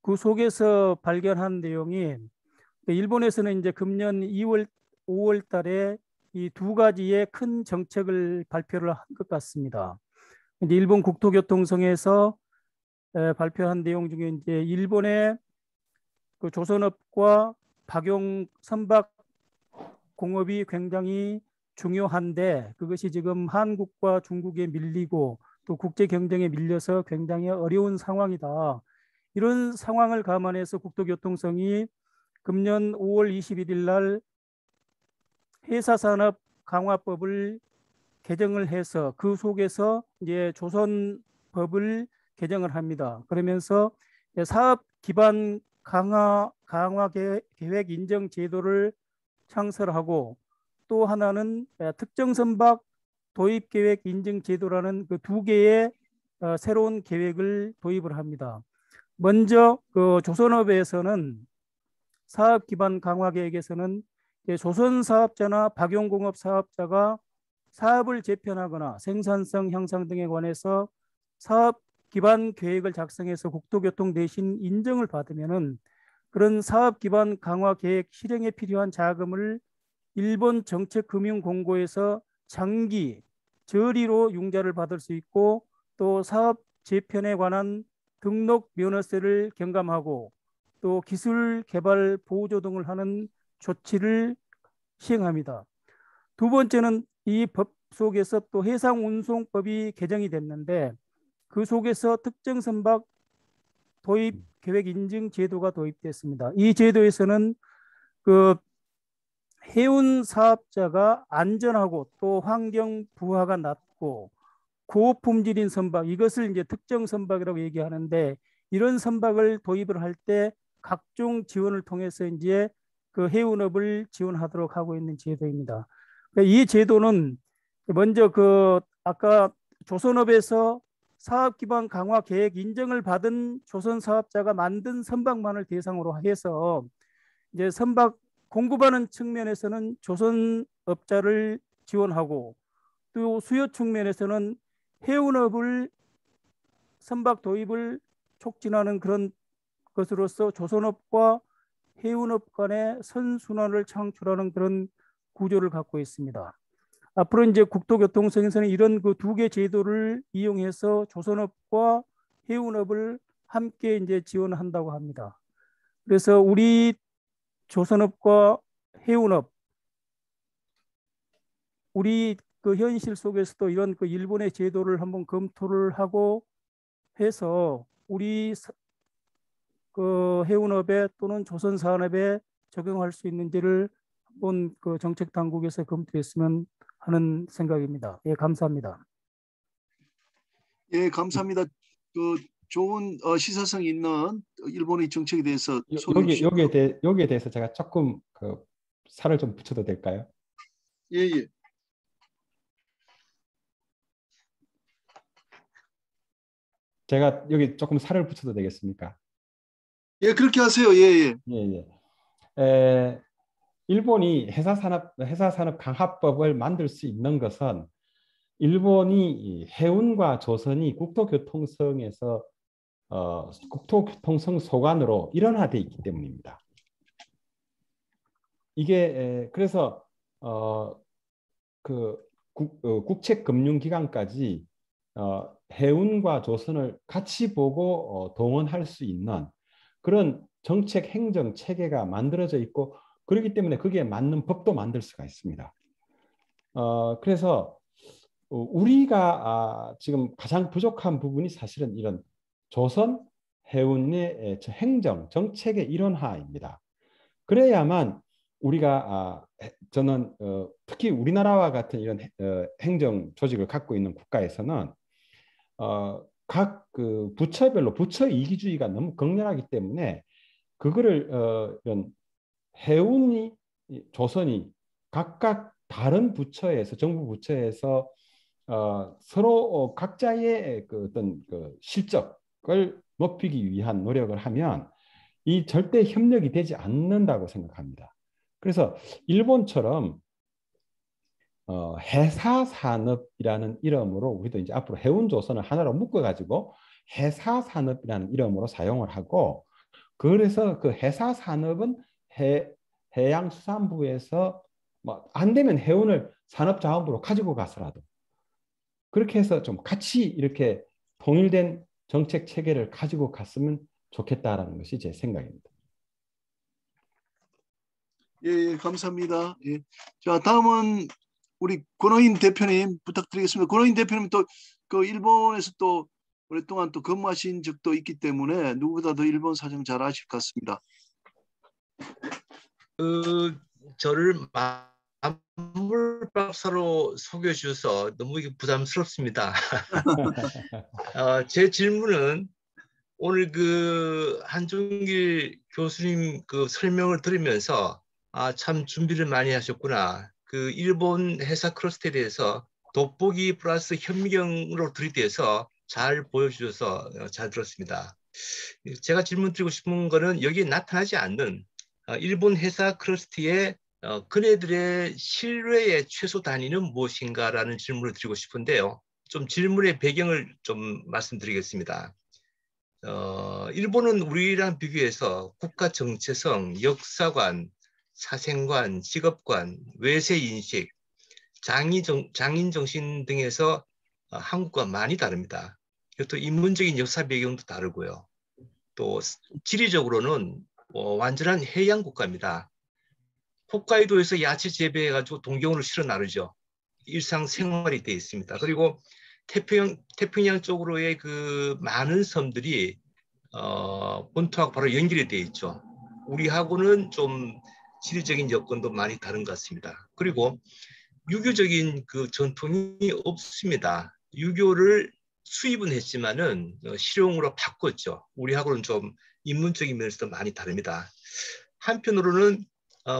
그 속에서 발견한 내용이 일본에서는 이제 금년 2월, 5월 달에 이 두 가지의 큰 정책을 발표를 한 것 같습니다. 이제 일본 국토교통성에서 발표한 내용 중에 이제 일본의 그 조선업과 박용 선박 공업이 굉장히 중요한데 그것이 지금 한국과 중국에 밀리고 또 국제 경쟁에 밀려서 굉장히 어려운 상황이다. 이런 상황을 감안해서 국토교통성이 금년 5월 21일 날 회사산업 강화법을 개정을 해서 그 속에서 이제 조선법을 개정을 합니다. 그러면서 사업 기반 강화 계획 인정 제도를 창설하고 또 하나는 특정 선박 도입 계획 인증 제도라는 그 두 개의 새로운 계획을 도입을 합니다. 먼저 그 조선업에서는 사업 기반 강화 계획에서는 조선 사업자나 박용공업 사업자가 사업을 재편하거나 생산성 향상 등에 관해서 사업 기반 계획을 작성해서 국토교통 대신 인정을 받으면은 그런 사업 기반 강화 계획 실행에 필요한 자금을 일본 정책금융공고에서 장기 저리로 융자를 받을 수 있고 또 사업 재편에 관한 등록 면허세를 경감하고 또 기술 개발 보조 등을 하는 조치를 시행합니다. 두 번째는 이 법 속에서 또 해상운송법이 개정이 됐는데 그 속에서 특정 선박 도입 계획 인증 제도가 도입됐습니다. 이 제도에서는 그 해운 사업자가 안전하고 또 환경 부하가 낮고 고품질인 선박 이것을 이제 특정 선박이라고 얘기하는데 이런 선박을 도입을 할 때 각종 지원을 통해서 이제 그 해운업을 지원하도록 하고 있는 제도입니다. 이 제도는 먼저 그 아까 조선업에서 사업 기반 강화 계획 인정을 받은 조선 사업자가 만든 선박만을 대상으로 해서 이제 선박 공급하는 측면에서는 조선업자를 지원하고 또 수요 측면에서는 해운업을 선박 도입을 촉진하는 그런 것으로서 조선업과 해운업 간의 선순환을 창출하는 그런 구조를 갖고 있습니다. 앞으로 이제 국토교통성에서는 이런 그 두 개 제도를 이용해서 조선업과 해운업을 함께 이제 지원한다고 합니다. 그래서 우리 조선업과 해운업, 우리 그 현실 속에서도 이런 그 일본의 제도를 한번 검토를 하고 해서 우리 그 해운업에 또는 조선 산업에 적용할 수 있는지를 한번 그 정책 당국에서 검토했으면 하는 생각입니다. 예, 감사합니다. 예, 감사합니다. 그 좋은 시사성 있는 일본의 정책에 대해서 여기에 대해서 제가 조금 그 살을 좀 붙여도 될까요? 예, 예. 제가 여기 조금 살을 붙여도 되겠습니까? 예, 그렇게 하세요. 예, 예. 예, 예. 일본이 회사산업 강화법을 만들 수 있는 것은 일본이 해운과 조선이 국토교통성에서 국토교통성 소관으로 일원화되어 있기 때문입니다. 이게 그래서 그 국책금융기관까지 해운과 조선을 같이 보고 동원할 수 있는 그런 정책 행정 체계가 만들어져 있고 그렇기 때문에 거기에 맞는 법도 만들 수가 있습니다. 그래서 우리가 지금 가장 부족한 부분이 사실은 이런 조선 해운의 행정 정책의 일원화입니다. 그래야만 우리가 저는 특히 우리나라와 같은 이런 행정 조직을 갖고 있는 국가에서는 각 그 부처별로 부처 이기주의가 너무 극렬하기 때문에 그거를 이런 해운이 조선이 각각 다른 부처에서 정부 부처에서 서로 각자의 그 어떤 그 실적을 높이기 위한 노력을 하면 이 절대 협력이 되지 않는다고 생각합니다. 그래서 일본처럼 해사산업이라는 이름으로 우리도 이제 앞으로 해운조선을 하나로 묶어가지고 해사산업이라는 이름으로 사용을 하고 그래서 그 해사산업은 해양수산부에서 뭐 안 되면 해운을 산업자원부로 가지고 가서라도 그렇게 해서 좀 같이 이렇게 통일된 정책 체계를 가지고 갔으면 좋겠다라는 것이 제 생각입니다. 예, 감사합니다. 예. 자, 다음은 우리 권호인 대표님 부탁드리겠습니다. 권호인 대표님 또 그 일본에서 또 오랫동안 또 근무하신 적도 있기 때문에 누구보다도 일본 사정 잘 아실 것 같습니다. 저를 만물박사로 소개해 주셔서 너무 부담스럽습니다. 제 질문은 오늘 그 한종길 교수님 그 설명을 들으면서 참 준비를 많이 하셨구나. 그 일본 회사 클러스터에 대해서 돋보기 플러스 현미경으로 들이대서 잘 보여주셔서 잘 들었습니다. 제가 질문 드리고 싶은 거는 여기에 나타나지 않는 일본 회사 클러스터의 그네들의 신뢰의 최소 단위는 무엇인가라는 질문을 드리고 싶은데요. 좀 질문의 배경을 좀 말씀드리겠습니다. 일본은 우리랑 비교해서 국가 정체성, 역사관, 사생관, 직업관, 외세인식, 장인정신 등에서 한국과 많이 다릅니다. 또 인문적인 역사 배경도 다르고요. 또 지리적으로는 완전한 해양 국가입니다. 홋카이도에서 야채 재배해가지고 동경으로 실어 나르죠. 일상생활이 되어 있습니다. 그리고 태평양 쪽으로의 그 많은 섬들이 본토하고 바로 연결이 되어 있죠. 우리하고는 좀 지리적인 여건도 많이 다른 것 같습니다. 그리고 유교적인 그 전통이 없습니다. 유교를 수입은 했지만은 실용으로 바꿨죠. 우리하고는 좀 인문적인 면에서도 많이 다릅니다. 한편으로는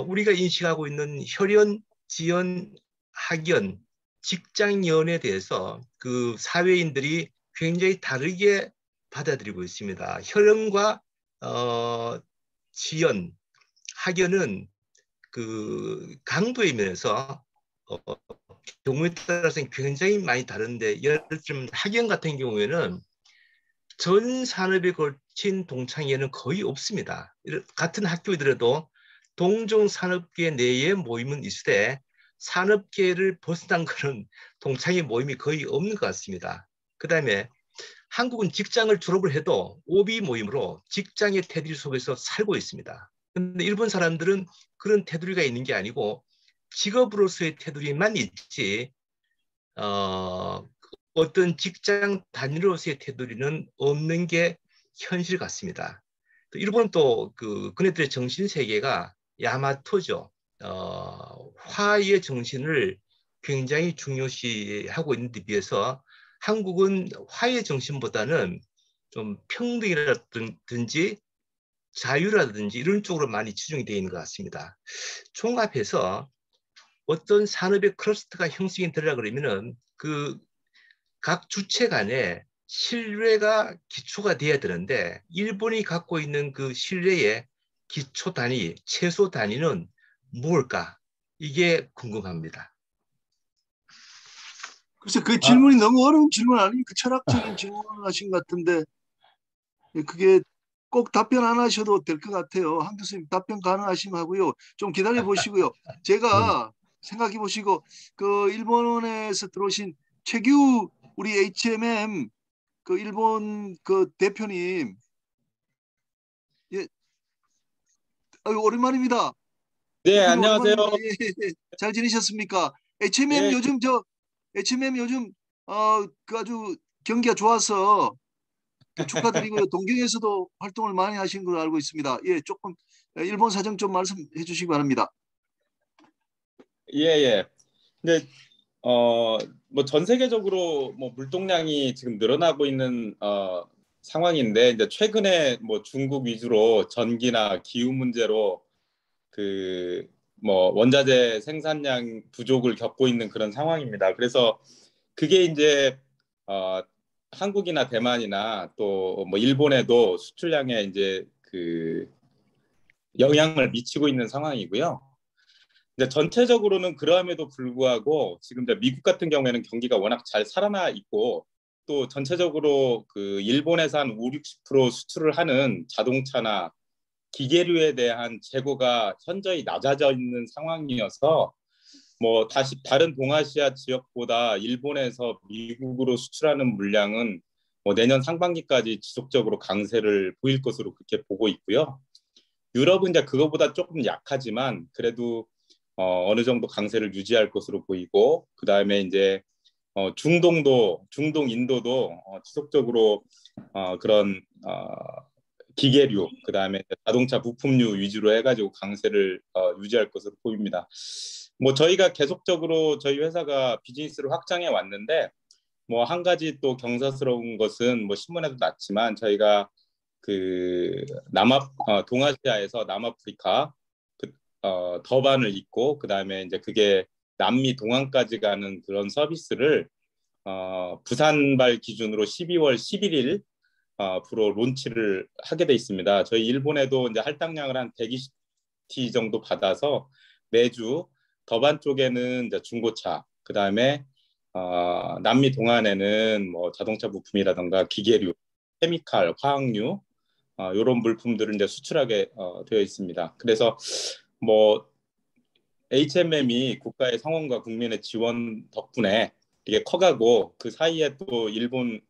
우리가 인식하고 있는 혈연, 지연, 학연, 직장연에 대해서 그 사회인들이 굉장히 다르게 받아들이고 있습니다. 혈연과 지연, 학연은 그 강도의 면에서 경우에 따라서 굉장히 많이 다른데 예를 들면 학연 같은 경우에는 전 산업에 걸친 동창회는 거의 없습니다. 같은 학교이더라도 동종산업계 내에 모임은 있으되 산업계를 벗어난 그런 동창회 모임이 거의 없는 것 같습니다. 그 다음에 한국은 직장을 졸업을 해도 오비 모임으로 직장의 테두리 속에서 살고 있습니다. 그런데 일본 사람들은 그런 테두리가 있는 게 아니고 직업으로서의 테두리만 있지 어떤 직장 단위로서의 테두리는 없는 게 현실 같습니다. 또 일본은 또 그네들의 정신 세계가 야마토죠. 화의 정신을 굉장히 중요시하고 있는 데 비해서 한국은 화의 정신보다는 좀 평등이라든지 자유라든지 이런 쪽으로 많이 치중이 되어 있는 것 같습니다. 종합해서 어떤 산업의 클러스터가 형성이 되려고 그러면은 그 각 주체 간에 신뢰가 기초가 돼야 되는데 일본이 갖고 있는 그 신뢰의 기초 단위, 최소 단위는 무엇일까? 이게 궁금합니다. 글쎄 그 질문이 너무 어려운 질문 아닙니까? 철학적인 질문을 하신 것 같은데 그게 꼭 답변 안 하셔도 될 것 같아요. 한 교수님 답변 가능하시면 하고요. 좀 기다려 보시고요. 제가 생각해 보시고 그 일본에서 들어오신 최규 우리 HMM 그 일본 그 대표님 예 오랜만입니다. 네, 대표님 안녕하세요. 오랜만입니다. 예, 예, 예. 잘 지내셨습니까? HMM 예, 요즘 HMM 요즘 그 아주 경기가 좋아서 축하드리고요. 동경에서도 활동을 많이 하신 걸로 알고 있습니다. 예, 조금 일본 사정 좀 말씀해 주시기 바랍니다. 예, 예. 근데 뭐 전 세계적으로 뭐 물동량이 지금 늘어나고 있는 상황인데 이제 최근에 뭐 중국 위주로 전기나 기후 문제로 그 뭐 원자재 생산량 부족을 겪고 있는 그런 상황입니다. 그래서 그게 이제 한국이나 대만이나 또 뭐 일본에도 수출량에 이제 그 영향을 미치고 있는 상황이고요. 근데 전체적으로는 그럼에도 불구하고 지금 미국 같은 경우에는 경기가 워낙 잘 살아나 있고 또 전체적으로 그 일본에서 한 5, 60% 수출을 하는 자동차나 기계류에 대한 재고가 현저히 낮아져 있는 상황이어서 뭐 다시 다른 동아시아 지역보다 일본에서 미국으로 수출하는 물량은 뭐 내년 상반기까지 지속적으로 강세를 보일 것으로 그렇게 보고 있고요. 유럽은 이제 그거보다 조금 약하지만 그래도 어느 정도 강세를 유지할 것으로 보이고 그 다음에 이제 중동 인도도 지속적으로 그런 기계류 그 다음에 자동차 부품류 위주로 해가지고 강세를 유지할 것으로 보입니다. 뭐 저희가 계속적으로 저희 회사가 비즈니스를 확장해 왔는데 뭐 한 가지 또 경사스러운 것은 뭐 신문에도 났지만 저희가 그 동아시아에서 남아프리카 더반을 잇고 그 다음에 이제 그게 남미 동안까지 가는 그런 서비스를 부산발 기준으로 12월 11일 프로 론치를 하게 돼 있습니다. 저희 일본에도 이제 할당량을 한 120T 정도 받아서 매주 더반 쪽에는 이제 중고차, 그 다음에 남미 동안에는 뭐 자동차 부품이라든가 기계류, 케미칼, 화학류 이런 물품들을 이제 수출하게 되어 있습니다. 그래서 뭐 HMM이 국가의 성원과 국민의 지원 덕분에 이게 커가고 그 사이에 또 일본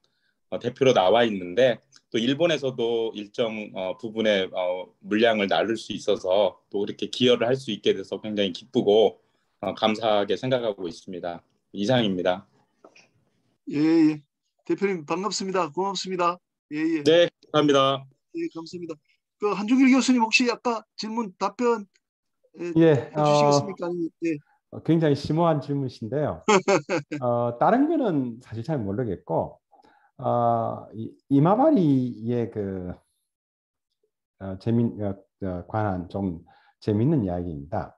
대표로 나와 있는데 또 일본에서도 일정 부분의 물량을 나눌 수 있어서 또 그렇게 기여를 할 수 있게 돼서 굉장히 기쁘고 감사하게 생각하고 있습니다. 이상입니다. 예, 예. 대표님 반갑습니다. 고맙습니다. 예, 예. 네, 감사합니다. 예, 감사합니다. 그 한중길 교수님 혹시 아까 질문 답변 예, 해주시겠습니까? 예. 굉장히 심오한 질문이신데요. 다른 거는 사실 잘 모르겠고 이마바리의 그 관한 좀 재미있는 이야기입니다.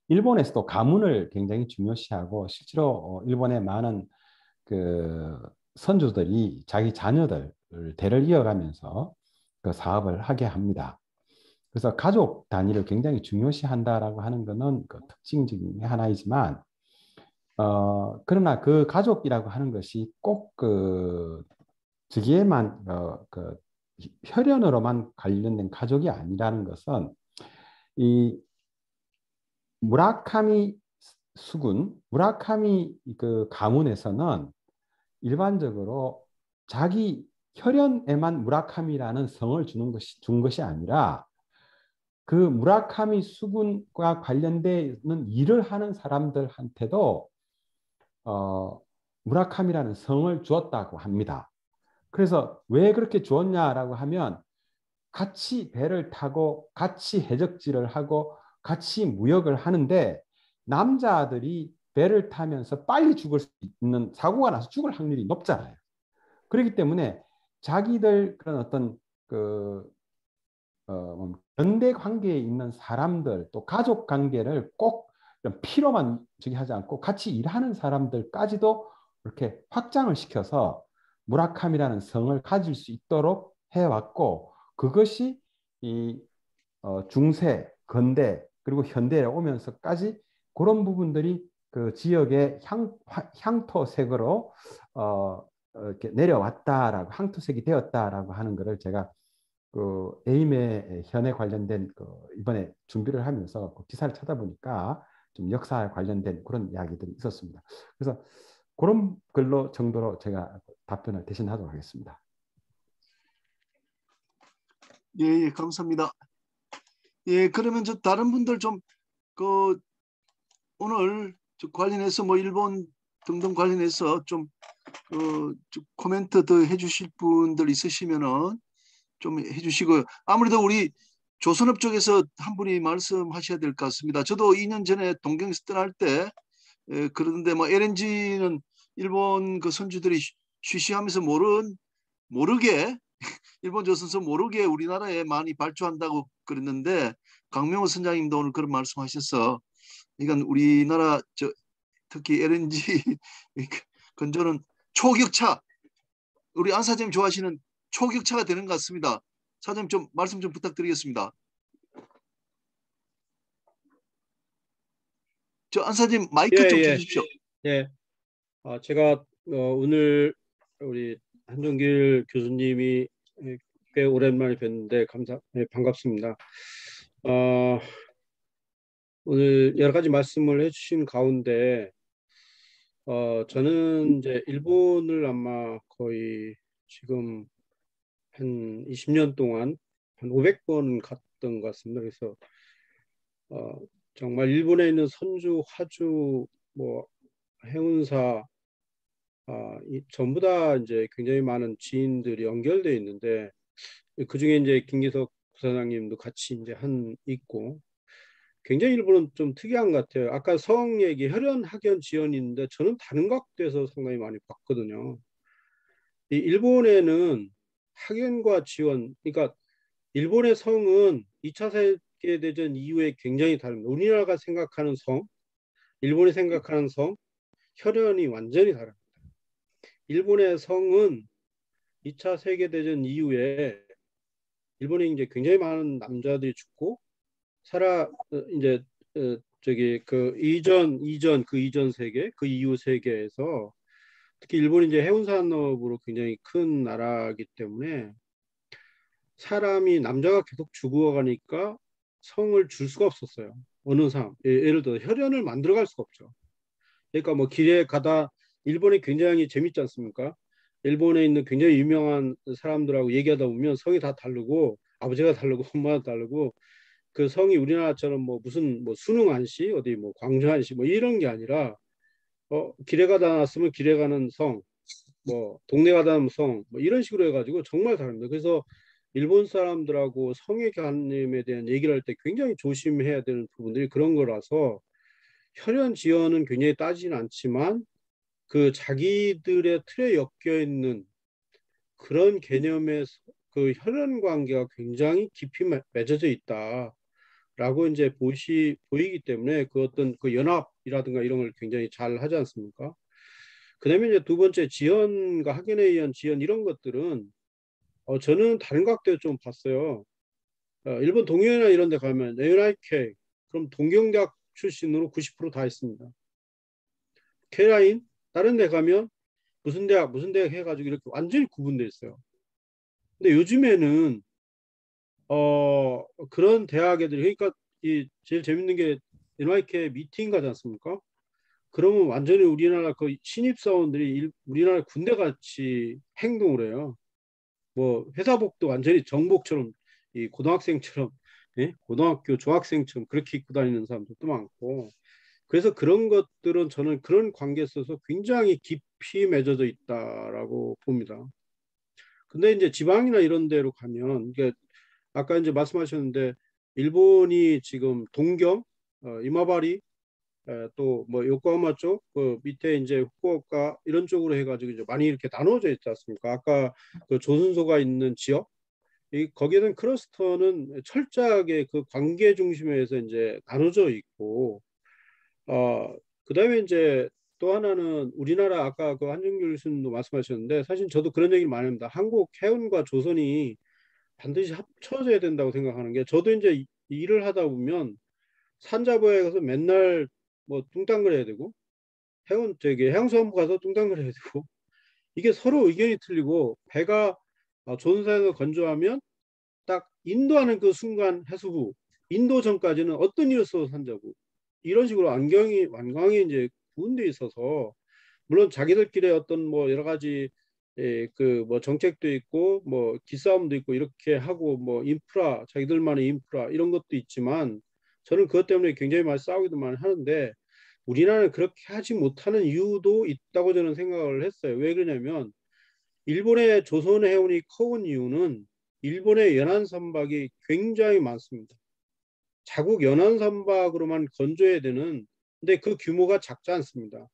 일본에서도 가문을 굉장히 중요시하고 실제로 일본의 많은 그 선조들이 자기 자녀들을 대를 이어가면서 그 사업을 하게 합니다. 그래서 가족 단위를 굉장히 중요시한다라고 하는 것은 그 특징 중에 하나이지만 그러나 그 가족이라고 하는 것이 꼭 그 저기에만 그 혈연으로만 관련된 가족이 아니라는 것은 이 무라카미 무라카미 그 가문에서는 일반적으로 자기 혈연에만 무라카미라는 성을 준 것이 아니라 그 무라카미 수군과 관련되는 일을 하는 사람들한테도 무라카미라는 성을 주었다고 합니다. 그래서 왜 그렇게 주었냐라고 하면 같이 배를 타고 같이 해적질을 하고 같이 무역을 하는데 남자들이 배를 타면서 빨리 죽을 수 있는 사고가 나서 죽을 확률이 높잖아요. 그렇기 때문에 자기들 그런 어떤 그 연대 관계에 있는 사람들 또 가족 관계를 꼭 피로만 하지 않고 같이 일하는 사람들까지도 이렇게 확장을 시켜서 무라카미라는 성을 가질 수 있도록 해왔고 그것이 이 중세, 근대 그리고 현대에 오면서까지 그런 부분들이 그 지역의 향토색으로 이렇게 내려왔다라고 향토색이 되었다라고 하는 것을 제가 그 에임의 현에 관련된 그 이번에 준비를 하면서 그 기사를 찾아보니까 좀 역사에 관련된 그런 이야기들이 있었습니다. 그래서 그런 걸로 정도로 제가 답변을 대신하도록 하겠습니다. 예, 예, 감사합니다. 예, 그러면 저 다른 분들 좀 오늘 관련해서 뭐 일본 등등 관련해서 좀 코멘트 더 해주실 분들 있으시면은 좀 해주시고요. 아무래도 우리 조선업 쪽에서 한 분이 말씀하셔야 될 것 같습니다. 저도 2년 전에 동경에서 떠날 때 그러는데 뭐 LNG는 일본 그 선주들이 쉬쉬하면서 모르게 일본 조선소 모르게 우리나라에 많이 발주한다고 그랬는데 강명호 선장님도 오늘 그런 말씀하셔서 이건 우리나라 특히 LNG 건조는 초격차 우리 안 사장님 좋아하시는 초격차가 되는 것 같습니다. 사장님 좀 말씀 좀 부탁드리겠습니다. 저 안 사장님 마이크 좀 켜주십시오. 예. 제가 오늘 우리 한종길 교수님이 꽤 오랜만에 뵀는데 반갑습니다. 오늘 여러 가지 말씀을 해주신 가운데 저는 이제 일본을 아마 거의 지금 한 20년 동안 한 500번 갔던 것 같습니다. 그래서 정말 일본에 있는 선주, 화주, 뭐 해운사 전부 다 이제 굉장히 많은 지인들이 연결되어 있는데 그 중에 이제 김기석 부사장님도 같이 이제 있고 굉장히 일본은 좀 특이한 것 같아요. 아까 성 얘기 혈연, 학연, 지연인데 저는 다른 각도에서 상당히 많이 봤거든요. 이 일본에는 학연과 지원, 그러니까 일본의 성은 2차 세계대전 이후에 굉장히 다릅니다. 우리나라가 생각하는 성, 일본이 생각하는 성, 혈연이 완전히 다릅니다. 일본의 성은 2차 세계대전 이후에 일본에 이제 굉장히 많은 남자들이 죽고 이제 그 이전 세계, 그 이후 세계에서 특히 일본이 이제 해운 산업으로 굉장히 큰 나라이기 때문에 남자가 계속 죽어가니까 성을 줄 수가 없었어요. 어느 사람, 예를 들어 혈연을 만들어갈 수가 없죠. 그러니까 뭐 길에 가다 일본이 굉장히 재밌지 않습니까? 일본에 있는 굉장히 유명한 사람들하고 얘기하다 보면 성이 다 다르고 아버지가 다르고 엄마가 다르고 그 성이 우리나라처럼 뭐 무슨 뭐 순흥한시 어디 뭐 광주한시 뭐 이런 게 아니라 길에 가다 놨으면 길에 가는 성, 뭐 동네 가다 놨으면 성, 뭐 이런 식으로 해가지고 정말 다릅니다. 그래서 일본 사람들하고 성의 개념에 대한 얘기를 할 때 굉장히 조심해야 되는 부분들이 그런 거라서 혈연 지연은 굉장히 따지진 않지만 그 자기들의 틀에 엮여 있는 그런 개념의 그 혈연 관계가 굉장히 깊이 맺어져 있다라고 이제 보이기 때문에 그 어떤 그 연합이라든가 이런 걸 굉장히 잘 하지 않습니까? 그다음에 이제 두 번째 지연과 학연에 의한 지연 이런 것들은 저는 다른 각도에 좀 봤어요. 일본 동경이나 이런 데 가면 NIK 그럼 동경대학 출신으로 90% 다 있습니다. K라인 다른 데 가면 무슨 대학 해가지고 이렇게 완전히 구분되어 있어요. 근데 요즘에는 그런 대학 애들이 그러니까 제일 재밌는 게 NYK 미팅 가지 않습니까? 그러면 완전히 우리나라 그 신입사원들이 우리나라 군대 같이 행동을 해요. 뭐 회사복도 완전히 정복처럼 이 고등학생처럼 고등학교 중학생처럼 그렇게 입고 다니는 사람들도 많고 그래서 그런 것들은 저는 그런 관계에 있어서 굉장히 깊이 맺어져 있다라고 봅니다. 근데 이제 지방이나 이런 데로 가면 이게 아까 이제 말씀하셨는데 일본이 지금 동경, 이마바리 또 뭐 요코하마 쪽, 그 밑에 이제 후쿠오카 이런 쪽으로 해가지고 이제 많이 이렇게 나눠져 있지 않습니까? 아까 그 조선소가 있는 지역, 거기에는 클러스터는 철저하게 그 관계 중심에서 이제 나눠져 있고, 그다음에 이제 또 하나는 우리나라 아까 그 한정규 교수님도 말씀하셨는데 사실 저도 그런 얘기를 많이 합니다. 한국 해운과 조선이 반드시 합쳐져야 된다고 생각하는 게 저도 이제 일을 하다 보면 산자부에 가서 맨날 뭐 뚱땅거려야 되고 해양수산부 가서 뚱땅거려야 되고 이게 서로 의견이 틀리고 배가 조선사에서 건조하면 딱 인도하는 그 순간 해수부 인도 전까지는 어떤 일을 써도 산자부 이런 식으로 완강히 이제 구분돼 있어서 물론 자기들끼리 어떤 뭐 여러 가지 그 뭐 정책도 있고 뭐 기싸움도 있고 이렇게 하고 뭐 인프라 자기들만의 인프라 이런 것도 있지만 저는 그것 때문에 굉장히 많이 싸우기도 많이 하는데 우리나라는 그렇게 하지 못하는 이유도 있다고 저는 생각을 했어요. 왜 그러냐면 일본의 조선 해운이 커온 이유는 일본의 연안 선박이 굉장히 많습니다. 자국 연안 선박으로만 건조해야 되는 근데 그 규모가 작지 않습니다.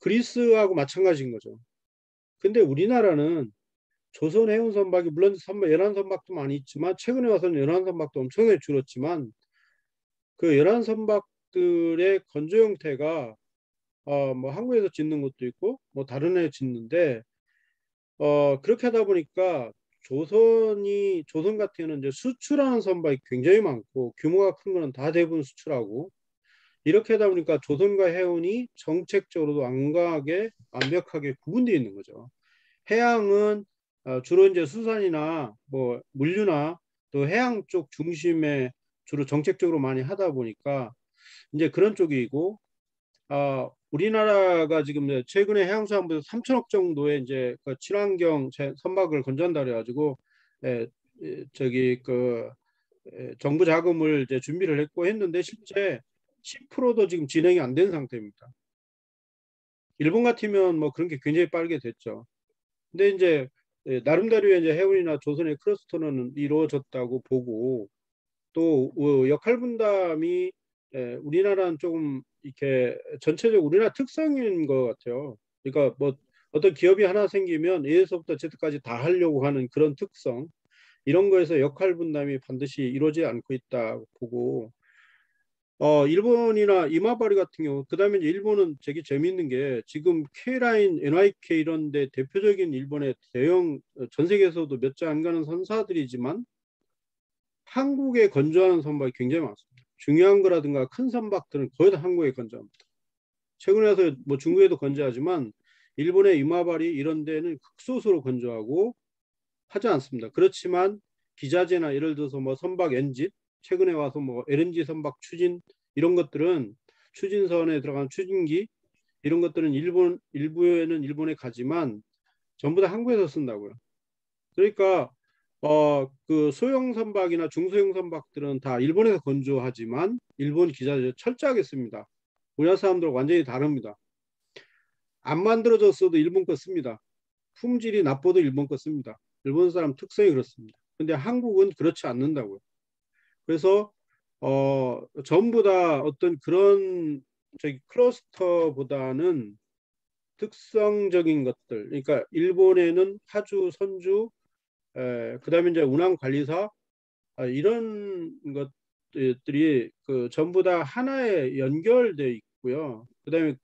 그리스하고 마찬가지인 거죠. 근데 우리나라는 조선 해운 선박이 물론 연안 선박도 많이 있지만 최근에 와서는 연안 선박도 엄청나게 줄었지만 그 연안 선박들의 건조 형태가 뭐 한국에서 짓는 것도 있고 뭐 다른 애 짓는데 그렇게 하다 보니까 조선 같은 경우는 이제 수출하는 선박이 굉장히 많고 규모가 큰 거는 다 대부분 수출하고 이렇게 하다 보니까 조선과 해운이 정책적으로도 완벽하게 구분되어 있는 거죠. 해양은 주로 이제 수산이나 뭐 물류나 또 해양 쪽 중심에 주로 정책적으로 많이 하다 보니까 이제 그런 쪽이고 우리나라가 지금 최근에 해양수산부에서 3천억 정도의 이제 그 친환경 선박을 건조한다 그래가지고 저기 그 정부 자금을 이제 준비를 했고 했는데 실제 10%도 지금 진행이 안 된 상태입니다. 일본 같으면 뭐 그런 게 굉장히 빠르게 됐죠. 근데 이제 나름대로의 이제 해운이나 조선의 클러스터는 이루어졌다고 보고 또 역할 분담이 우리나라는 조금 이렇게 전체적으로 우리나라 특성인 것 같아요. 그러니까 뭐 어떤 기업이 하나 생기면 A에서부터 Z까지 다 하려고 하는 그런 특성 이런 거에서 역할 분담이 반드시 이루어지지 않고 있다고 보고 일본이나 이마바리 같은 경우 그다음에 일본은 되게 재미있는 게 지금 K라인, NYK 이런 데 대표적인 일본의 대형 전 세계에서도 몇 장 안 가는 선사들이지만 한국에 건조하는 선박이 굉장히 많습니다. 중요한 거라든가 큰 선박들은 거의 다 한국에 건조합니다. 최근에 와서 뭐 중국에도 건조하지만 일본의 이마바리 이런 데는 극소수로 건조하고 하지 않습니다. 그렇지만 기자재나 예를 들어서 뭐 선박 엔진 최근에 와서 뭐 LNG 선박 추진 이런 것들은 추진선에 들어간 추진기 이런 것들은 일부에는 일본에 가지만 전부 다 한국에서 쓴다고요. 그러니까 그 소형 선박이나 중소형 선박들은 다 일본에서 건조하지만 일본 기자재 철저하게 씁니다. 우리나라 사람들은 완전히 다릅니다. 안 만들어졌어도 일본 거 씁니다. 품질이 나빠도 일본 거 씁니다. 일본 사람 특성이 그렇습니다. 근데 한국은 그렇지 않는다고요. 그래서 전부 다 어떤 그런 클러스터보다는 특성적인 것들, 그러니까 일본에는 하주, 선주, 그다음에 이제 운항관리사 이런 것들이 그 전부 다 하나에 연결돼 있고요. 그다음에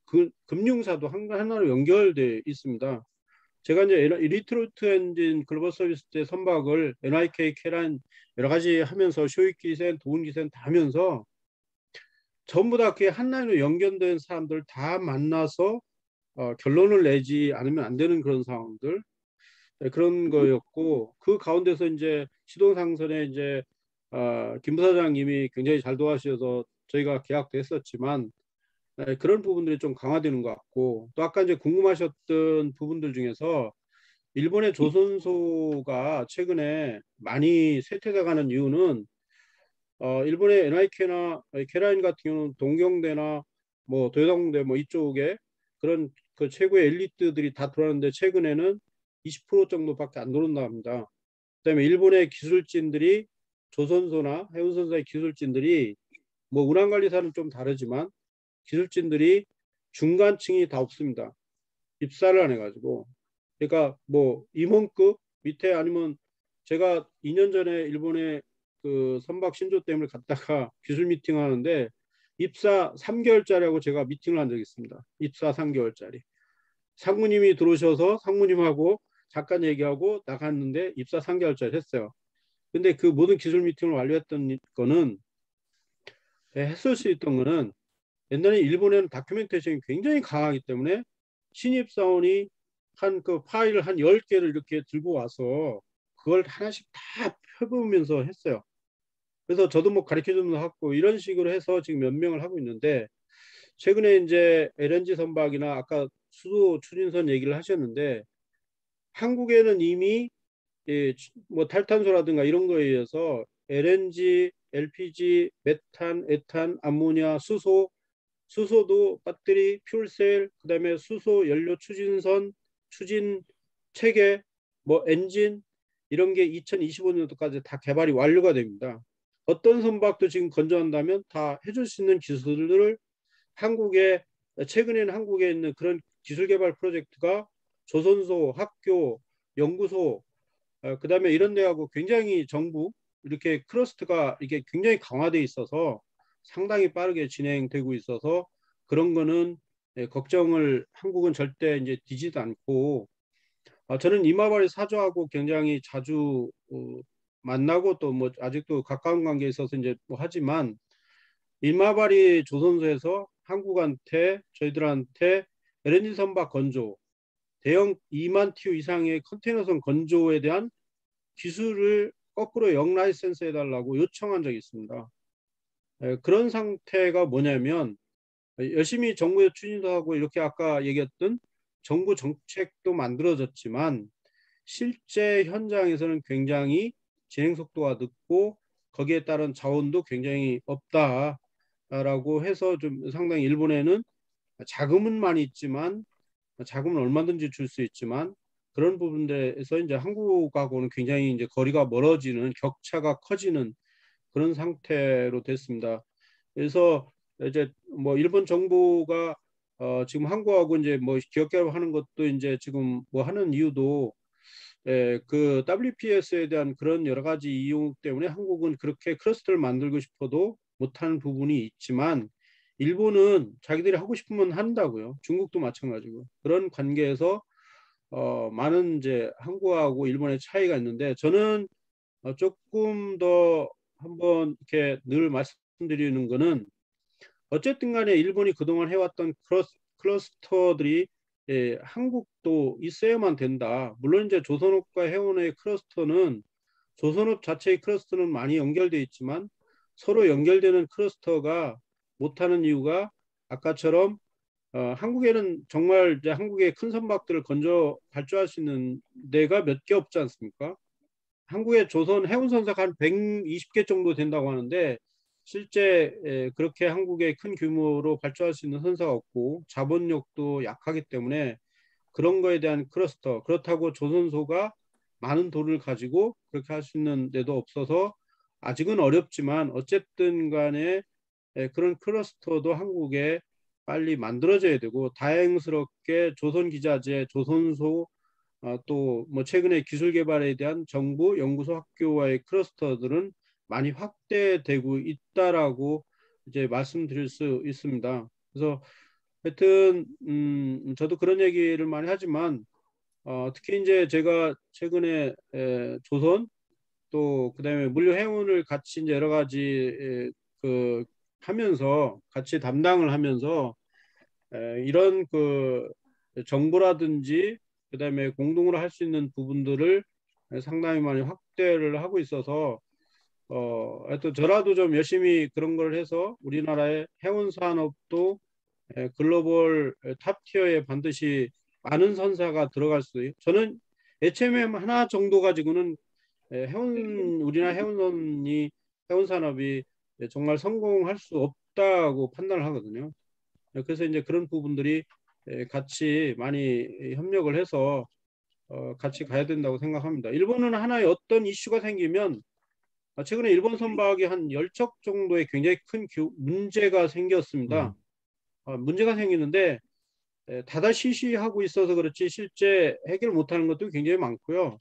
금융사도 하나로 연결돼 있습니다. 제가 이제 리트로트 엔진 글로벌 서비스 때 선박을 NYK, 캐란 여러 가지 하면서 쇼익기센, 도운기센 다 하면서 전부 다 그게 한 라인으로 연결된 사람들 다 만나서 결론을 내지 않으면 안 되는 그런 상황들 그런 거였고 그 가운데서 이제 시도상선에 이제 김 부사장님이 굉장히 잘 도와주셔서 저희가 계약도 했었지만 그런 부분들이 좀 강화되는 것 같고 또 아까 이제 궁금하셨던 부분들 중에서 일본의 조선소가 최근에 많이 쇠퇴돼가는 이유는 일본의 NYK나 캐라인 같은 경우는 동경대나 뭐 도요다공대 뭐 이쪽에 그런 그 최고의 엘리트들이 다 들어왔는데 최근에는 20% 정도밖에 안 들어온다 합니다. 그다음에 일본의 기술진들이 조선소나 해운선사의 기술진들이 뭐 운항관리사는 좀 다르지만 기술진들이 중간층이 다 없습니다. 입사를 안 해가지고 그러니까 뭐 임원급 밑에 아니면 제가 2년 전에 일본에 그 선박 신조 때문에 갔다가 기술 미팅 하는데 입사 3개월짜리하고 제가 미팅을 한 적이 있습니다. 입사 3개월짜리. 상무님이 들어오셔서 상무님하고 잠깐 얘기하고 나갔는데 입사 3개월짜리 했어요. 근데 그 모든 기술 미팅을 완료했던 거는 했을 수 있던 거는 옛날에 일본에는 다큐멘테이션이 굉장히 강하기 때문에 신입사원이 한 그 파일을 한 10개를 이렇게 들고 와서 그걸 하나씩 다 펴보면서 했어요. 그래서 저도 뭐 가르쳐 주면서 하고 이런 식으로 해서 지금 몇 명을 하고 있는데 최근에 이제 LNG 선박이나 아까 수도 추진선 얘기를 하셨는데 한국에는 이미 뭐 탈탄소라든가 이런 거에 의해서 LNG, LPG, 메탄, 에탄, 암모니아, 수소도 배터리, 퓨얼셀, 그다음에 수소 연료 추진선, 추진 체계, 뭐 엔진 이런 게 2025년도까지 다 개발이 완료가 됩니다. 어떤 선박도 지금 건조한다면 다 해줄 수 있는 기술들을 최근에는 한국에 있는 그런 기술 개발 프로젝트가 조선소, 학교, 연구소, 그다음에 이런 데하고 굉장히 정부 이렇게 클러스터가 이게 굉장히 강화돼 있어서 상당히 빠르게 진행되고 있어서 그런 거는 걱정을 한국은 절대 이제 뒤지도 않고 저는 이마바리 사조하고 굉장히 자주 만나고 또 뭐 아직도 가까운 관계에 있어서 이제 뭐 하지만 이마바리 조선소에서 한국한테 저희들한테 LNG 선박 건조 대형 2만 TU 이상의 컨테이너선 건조에 대한 기술을 거꾸로 영라이센스 해달라고 요청한 적이 있습니다. 그런 상태가 뭐냐면 열심히 정부에 추진도 하고 이렇게 아까 얘기했던 정부 정책도 만들어졌지만 실제 현장에서는 굉장히 진행 속도가 늦고 거기에 따른 자원도 굉장히 없다라고 해서 좀 상당히 일본에는 자금은 많이 있지만 자금은 얼마든지 줄 수 있지만 그런 부분에서 이제 한국하고는 굉장히 이제 거리가 멀어지는 격차가 커지는 그런 상태로 됐습니다. 그래서 이제 뭐 일본 정부가 지금 한국하고 이제 뭐 기업 개발하는 것도 이제 지금 뭐 하는 이유도 그 WPS에 대한 그런 여러 가지 이유 때문에 한국은 그렇게 클러스터를 만들고 싶어도 못하는 부분이 있지만 일본은 자기들이 하고 싶으면 한다고요. 중국도 마찬가지고 그런 관계에서 많은 이제 한국하고 일본의 차이가 있는데 저는 조금 더 한번 이렇게 늘 말씀드리는 거는 어쨌든 간에 일본이 그동안 해왔던 클러스터들이 한국도 있어야만 된다. 물론 이제 조선업과 해운의 클러스터는 조선업 자체의 클러스터는 많이 연결되어 있지만 서로 연결되는 클러스터가 못하는 이유가 아까처럼 한국에는 정말 이제 한국의 큰 선박들을 발주할 수 있는 데가 몇 개 없지 않습니까? 한국의 조선 해운 선사가 한 120개 정도 된다고 하는데 실제 그렇게 한국의 큰 규모로 발주할 수 있는 선사가 없고 자본력도 약하기 때문에 그런 거에 대한 클러스터 그렇다고 조선소가 많은 돈을 가지고 그렇게 할 수 있는 데도 없어서 아직은 어렵지만 어쨌든 간에 그런 클러스터도 한국에 빨리 만들어져야 되고 다행스럽게 조선기자재, 조선소 또 뭐 최근에 기술 개발에 대한 정부, 연구소, 학교와의 클러스터들은 많이 확대되고 있다라고 이제 말씀드릴 수 있습니다. 그래서 하여튼 저도 그런 얘기를 많이 하지만 특히 이제 제가 최근에 조선 또 그다음에 물류 해운을 같이 이제 여러 가지 그 하면서 같이 담당을 하면서 이런 그 정보라든지 그다음에 공동으로 할 수 있는 부분들을 상당히 많이 확대를 하고 있어서 하여튼 저라도 좀 열심히 그런 걸 해서 우리나라의 해운 산업도 글로벌 탑 티어에 반드시 많은 선사가 들어갈 수 있어요. 저는 HMM 하나 정도 가지고는 우리나라 해운 산업이 정말 성공할 수 없다고 판단을 하거든요. 그래서 이제 그런 부분들이 같이 많이 협력을 해서 같이 가야 된다고 생각합니다. 일본은 하나의 어떤 이슈가 생기면 최근에 일본 선박이 한 10척 정도의 굉장히 큰 문제가 생겼습니다. 문제가 생기는데 다다시시하고 있어서 그렇지 실제 해결 못하는 것도 굉장히 많고요.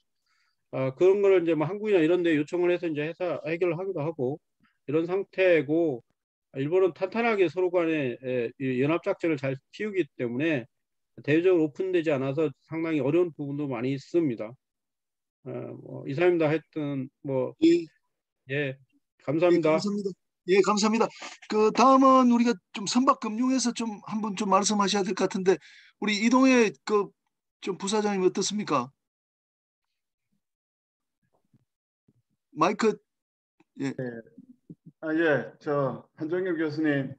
그런 거를 이제 뭐 한국이나 이런 데 요청을 해서 이제 해결을 하기도 하고 이런 상태고 일본은 탄탄하게 서로 간에 연합작전을 잘 키우기 때문에 대외적으로 오픈되지 않아서 상당히 어려운 부분도 많이 있습니다. 뭐 이상입니다. 하여튼 뭐 예, 감사합니다. 예, 감사합니다. 예, 감사합니다. 그 다음은 우리가 좀 선박 금융에서 좀 한번 좀 말씀하셔야 될 것 같은데 우리 이동해 그 좀 부사장님 어떻습니까? 마이크 예. 예, 저 한종일 교수님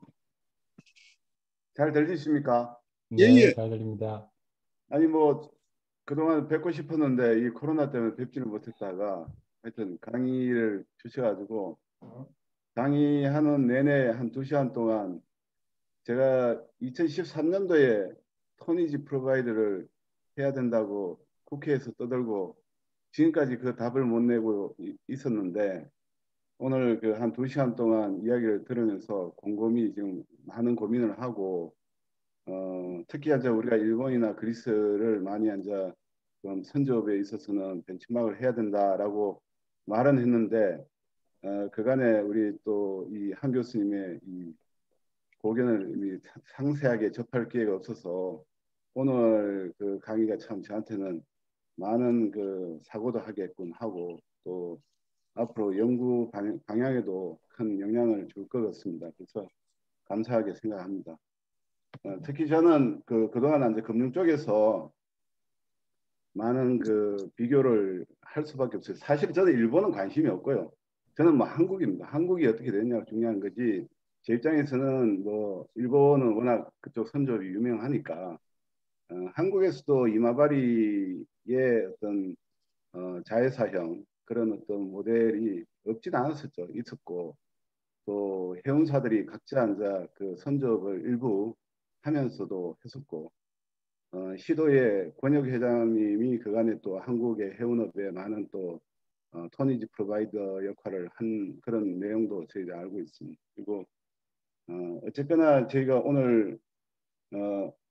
잘 들리십니까? 예, 네, 예. 잘 들립니다. 아니 뭐 그동안 뵙고 싶었는데 이 코로나 때문에 뵙지를 못했다가 하여튼 강의를 주셔가지고 강의하는 내내 한 2시간 동안 제가 2013년도에 토니지 프로바이드를 해야 된다고 국회에서 떠들고 지금까지 그 답을 못 내고 있었는데 오늘 그 한 2시간 동안 이야기를 들으면서 곰곰이 지금 많은 고민을 하고 특히 이제 우리가 일본이나 그리스를 많이 이제 좀 선조업에 있어서는 벤치마크를 해야 된다라고 말은 했는데 그간에 우리 또 이 한 교수님의 이 고견을 상세하게 접할 기회가 없어서 오늘 그 강의가 참 저한테는 많은 그 사고도 하겠군 하고 또 앞으로 연구 방향에도 큰 영향을 줄 것 같습니다. 그래서 감사하게 생각합니다. 특히 저는 그동안 이제 금융 쪽에서 많은 그 비교를 할 수밖에 없어요. 사실 저는 일본은 관심이 없고요. 저는 뭐 한국입니다. 한국이 어떻게 되느냐가 중요한 거지. 제 입장에서는 뭐 일본은 워낙 그쪽 선조업이 유명하니까 한국에서도 이마바리의 어떤 자회사형 그런 어떤 모델이 없진 않았었죠. 있었고 또 해운사들이 각자 이제 그 선조업을 일부 하면서도 했었고 시도의 권혁 회장님이 그간에 또 한국의 해운업에 많은 또 토니지 프로바이더 역할을 한 그런 내용도 저희가 알고 있습니다. 그리고 어쨌거나 저희가 오늘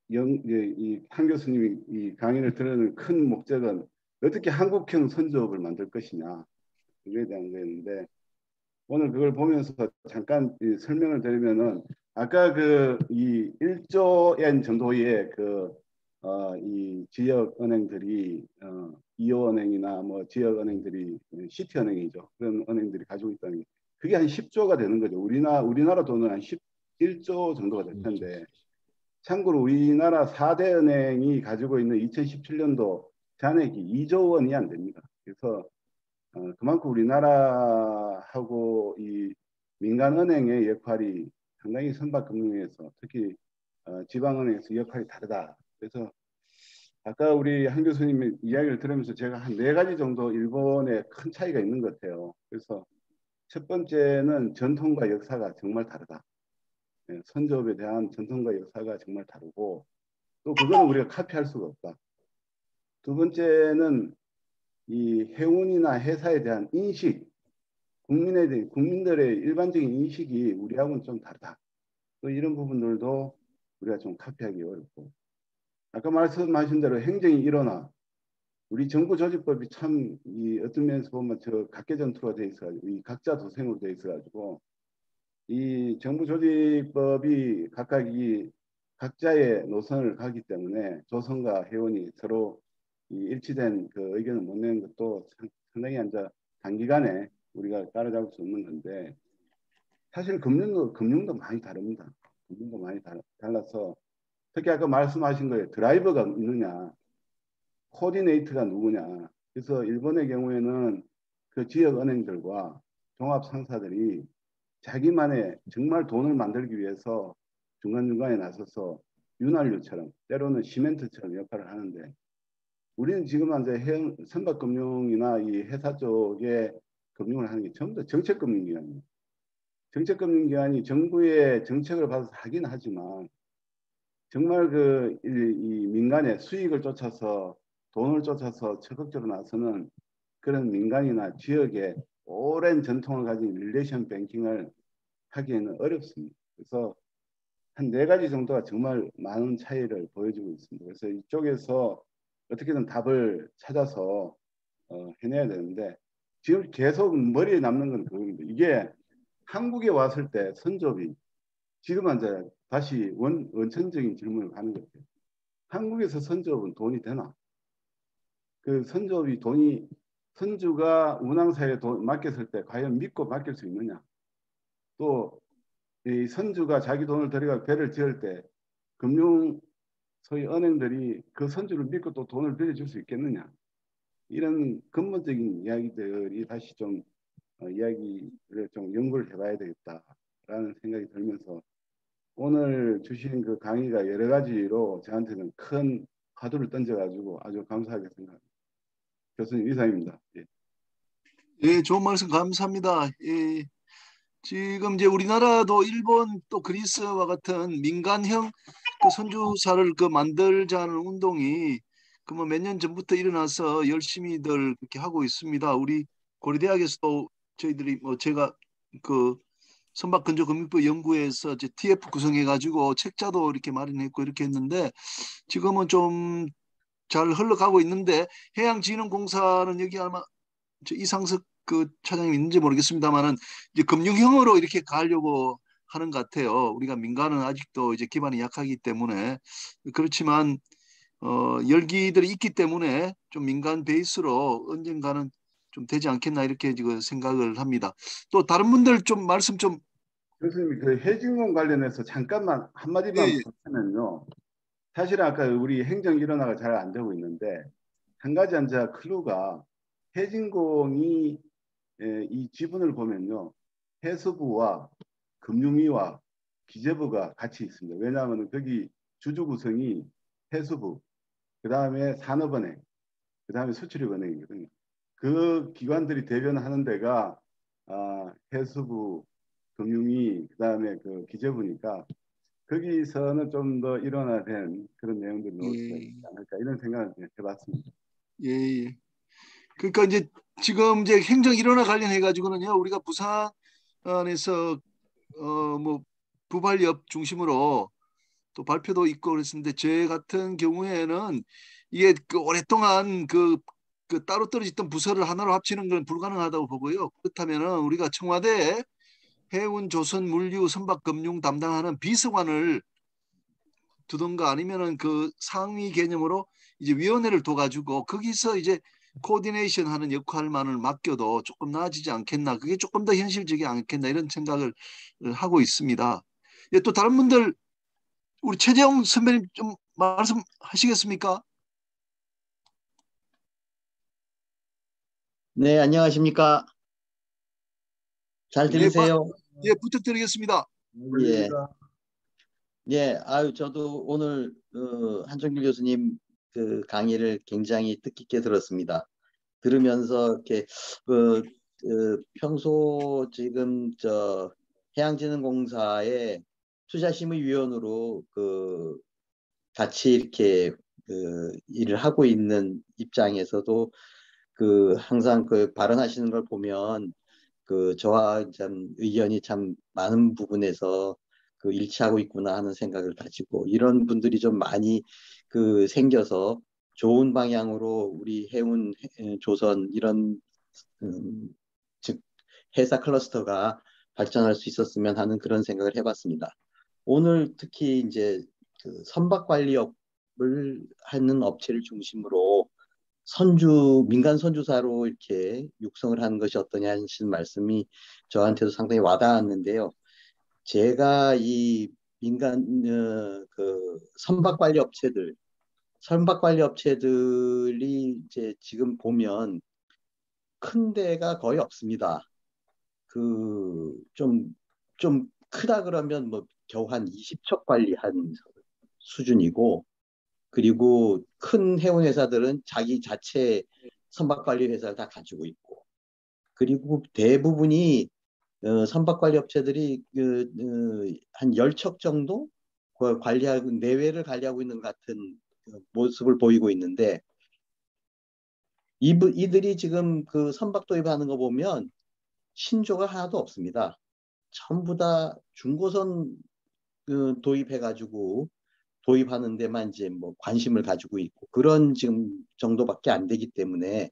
이한 교수님이 이 강의를 들으는 큰 목적은 어떻게 한국형 선조업을 만들 것이냐 그거에 대한 거였는데 오늘 그걸 보면서 잠깐 설명을 드리면은 아까 그 이 1조 엔 정도의 이 지역 은행들이 이오은행이나 뭐 지역 은행들이 시티은행이죠. 그런 은행들이 가지고 있다는 게 그게 한 10조가 되는 거죠. 우리나라 돈은 한 11조 정도가 될 텐데 참고로 우리나라 4대 은행이 가지고 있는 2017년도 잔액이 2조 원이 안 됩니다. 그래서 그만큼 우리나라하고 이 민간은행의 역할이 상당히 선박금융에서 특히 지방은행에서 역할이 다르다. 그래서 아까 우리 한 교수님의 이야기를 들으면서 제가 한 4가지 정도 일본에 큰 차이가 있는 것 같아요. 그래서 첫 번째는 전통과 역사가 정말 다르다. 선조업에 대한 전통과 역사가 정말 다르고 또 그거는 우리가 카피할 수가 없다. 두 번째는 이 해운이나 회사에 대한 인식, 국민들의 일반적인 인식이 우리하고는 좀 다르다. 또 이런 부분들도 우리가 좀 카피하기 어렵고 아까 말씀하신 대로 행정이 일어나 우리 정부 조직법이 참 이 어떤 면에서 보면 저 각계전투가 돼 있어가지고 이 각자 도생으로 돼 있어가지고 이 정부 조직법이 각각 이 각자의 노선을 가기 때문에 조선과 해운이 서로 이 일치된 그 의견을 못 내는 것도 상당히 이제 단기간에 우리가 따라잡을 수 없는 건데 사실 금융도 많이 다릅니다. 금융도 많이 달라서 특히 아까 말씀하신 거에 드라이버가 있느냐, 코디네이터가 누구냐. 그래서 일본의 경우에는 그 지역 은행들과 종합 상사들이 자기만의 정말 돈을 만들기 위해서 중간중간에 나서서 윤활유처럼 때로는 시멘트처럼 역할을 하는데 우리는 지금 이제 선박금융이나 이 회사 쪽에 금융을 하는 게 전부 다 정책금융기관입니다. 정책금융기관이 정부의 정책을 받아서 하긴 하지만 정말 이 민간의 수익을 쫓아서 돈을 쫓아서 적극적으로 나서는 그런 민간이나 지역의 오랜 전통을 가진 릴레이션 뱅킹을 하기에는 어렵습니다. 그래서 한 4가지 정도가 정말 많은 차이를 보여주고 있습니다. 그래서 이쪽에서 어떻게든 답을 찾아서 해내야 되는데 지금 계속 머리에 남는 건 그겁니다. 이게 한국에 왔을 때 선조업이 지금 이제 다시 원천적인 질문을 하는 것 같아요. 한국에서 선조업은 돈이 되나? 그 선조업이 선주가 운항사에 돈 맡겼을 때 과연 믿고 맡길 수 있느냐? 또 이 선주가 자기 돈을 들여가 배를 지을 때 소위 은행들이 그 선주를 믿고 또 돈을 빌려줄 수 있겠느냐? 이런 근본적인 이야기들이 다시 좀 이야기를 좀 연구를 해봐야 되겠다라는 생각이 들면서 오늘 주신 그 강의가 여러 가지로 저한테는 큰 화두를 던져가지고 아주 감사하게 생각합니다. 교수님 이상입니다. 예. 예, 좋은 말씀 감사합니다. 예, 지금 이제 우리나라도 일본 또 그리스와 같은 민간형 그 선주사를 그 만들자는 운동이 그 뭐 몇 년 전부터 일어나서 열심히들 그렇게 하고 있습니다. 우리 고려대학에서도 저희들이 뭐 제가 그 선박건조금융법 연구에서 이제 TF 구성해가지고 책자도 이렇게 마련했고 이렇게 했는데 지금은 좀 잘 흘러가고 있는데 해양진흥공사는 여기 아마 저 이상석 그 차장님 있는지 모르겠습니다만은 이제 금융형으로 이렇게 가려고 하는 것 같아요. 우리가 민간은 아직도 이제 기반이 약하기 때문에 그렇지만 열기들이 있기 때문에 좀 민간 베이스로 언젠가는 좀 되지 않겠나 이렇게 지금 생각을 합니다. 또 다른 분들 좀 말씀 좀. 교수님 그 해진공 관련해서 잠깐만 한마디만 예, 하면요. 사실 아까 우리 행정 일원화가 잘 안 되고 있는데 한 가지 앉아 클루가 해진공이 이 지분을 보면요. 해수부와 금융위와 기재부가 같이 있습니다. 왜냐하면 거기 주주 구성이 해수부, 그 다음에 산업은행, 그 다음에 수출입은행이거든요. 그 기관들이 대변하는 데가 해수부, 금융위, 그 다음에 그 기재부니까 거기서는 좀 더 일원화된 그런 내용들이 나올 수가 있지 예, 않을까 이런 생각을 해봤습니다. 예, 예. 그러니까 이제 지금 이제 행정 일원화 관련해 가지고는요 우리가 부산에서 뭐 부발협 중심으로 또 발표도 있고 그랬는데 제 같은 경우에는 이게 그 오랫동안 그 따로 떨어졌던 부서를 하나로 합치는 건 불가능하다고 보고요. 그렇다면은 우리가 청와대에 해운, 조선, 물류, 선박, 금융 담당하는 비서관을 두던가 아니면은 그 상위 개념으로 이제 위원회를 둬가지고 거기서 이제 코디네이션 하는 역할만을 맡겨도 조금 나아지지 않겠나. 그게 조금 더 현실적이지 않겠나 이런 생각을 하고 있습니다. 예, 또 다른 분들 우리 최재형 선배님 좀 말씀하시겠습니까? 네, 안녕하십니까. 잘 예, 들리세요? 예, 부탁드리겠습니다. 예. 예, 저도 오늘 한정길 교수님 그 강의를 굉장히 뜻깊게 들었습니다. 들으면서 이렇게 평소 지금 저 해양진흥공사의 투자심의위원으로 같이 이렇게 일을 하고 있는 입장에서도 항상 발언하시는 걸 보면 저와 참 의견이 참 많은 부분에서 일치하고 있구나 하는 생각을 가지고 이런 분들이 좀 많이 생겨서 좋은 방향으로 우리 해운, 조선 이런 즉 회사 클러스터가 발전할 수 있었으면 하는 그런 생각을 해봤습니다. 오늘 특히 이제 선박 관리업을 하는 업체를 중심으로 민간 선주사로 이렇게 육성을 하는 것이 어떠냐 하는 말씀이 저한테도 상당히 와닿았는데요. 제가 이 민간 선박 관리 업체들이 이제 지금 보면 큰 데가 거의 없습니다. 좀 크다 그러면 뭐 겨우 한 20척 관리한 수준이고, 그리고 큰 해운 회사들은 자기 자체 선박 관리 회사를 다 가지고 있고, 그리고 대부분이 선박 관리 업체들이 한 10척 정도 관리하고 내외를 관리하고 있는 것 같은 모습을 보이고 있는데, 이들이 지금 선박 도입하는 거 보면 신조가 하나도 없습니다. 전부 다 중고선 도입해가지고 도입하는 데만 이제 뭐 관심을 가지고 있고 그런 지금 정도밖에 안 되기 때문에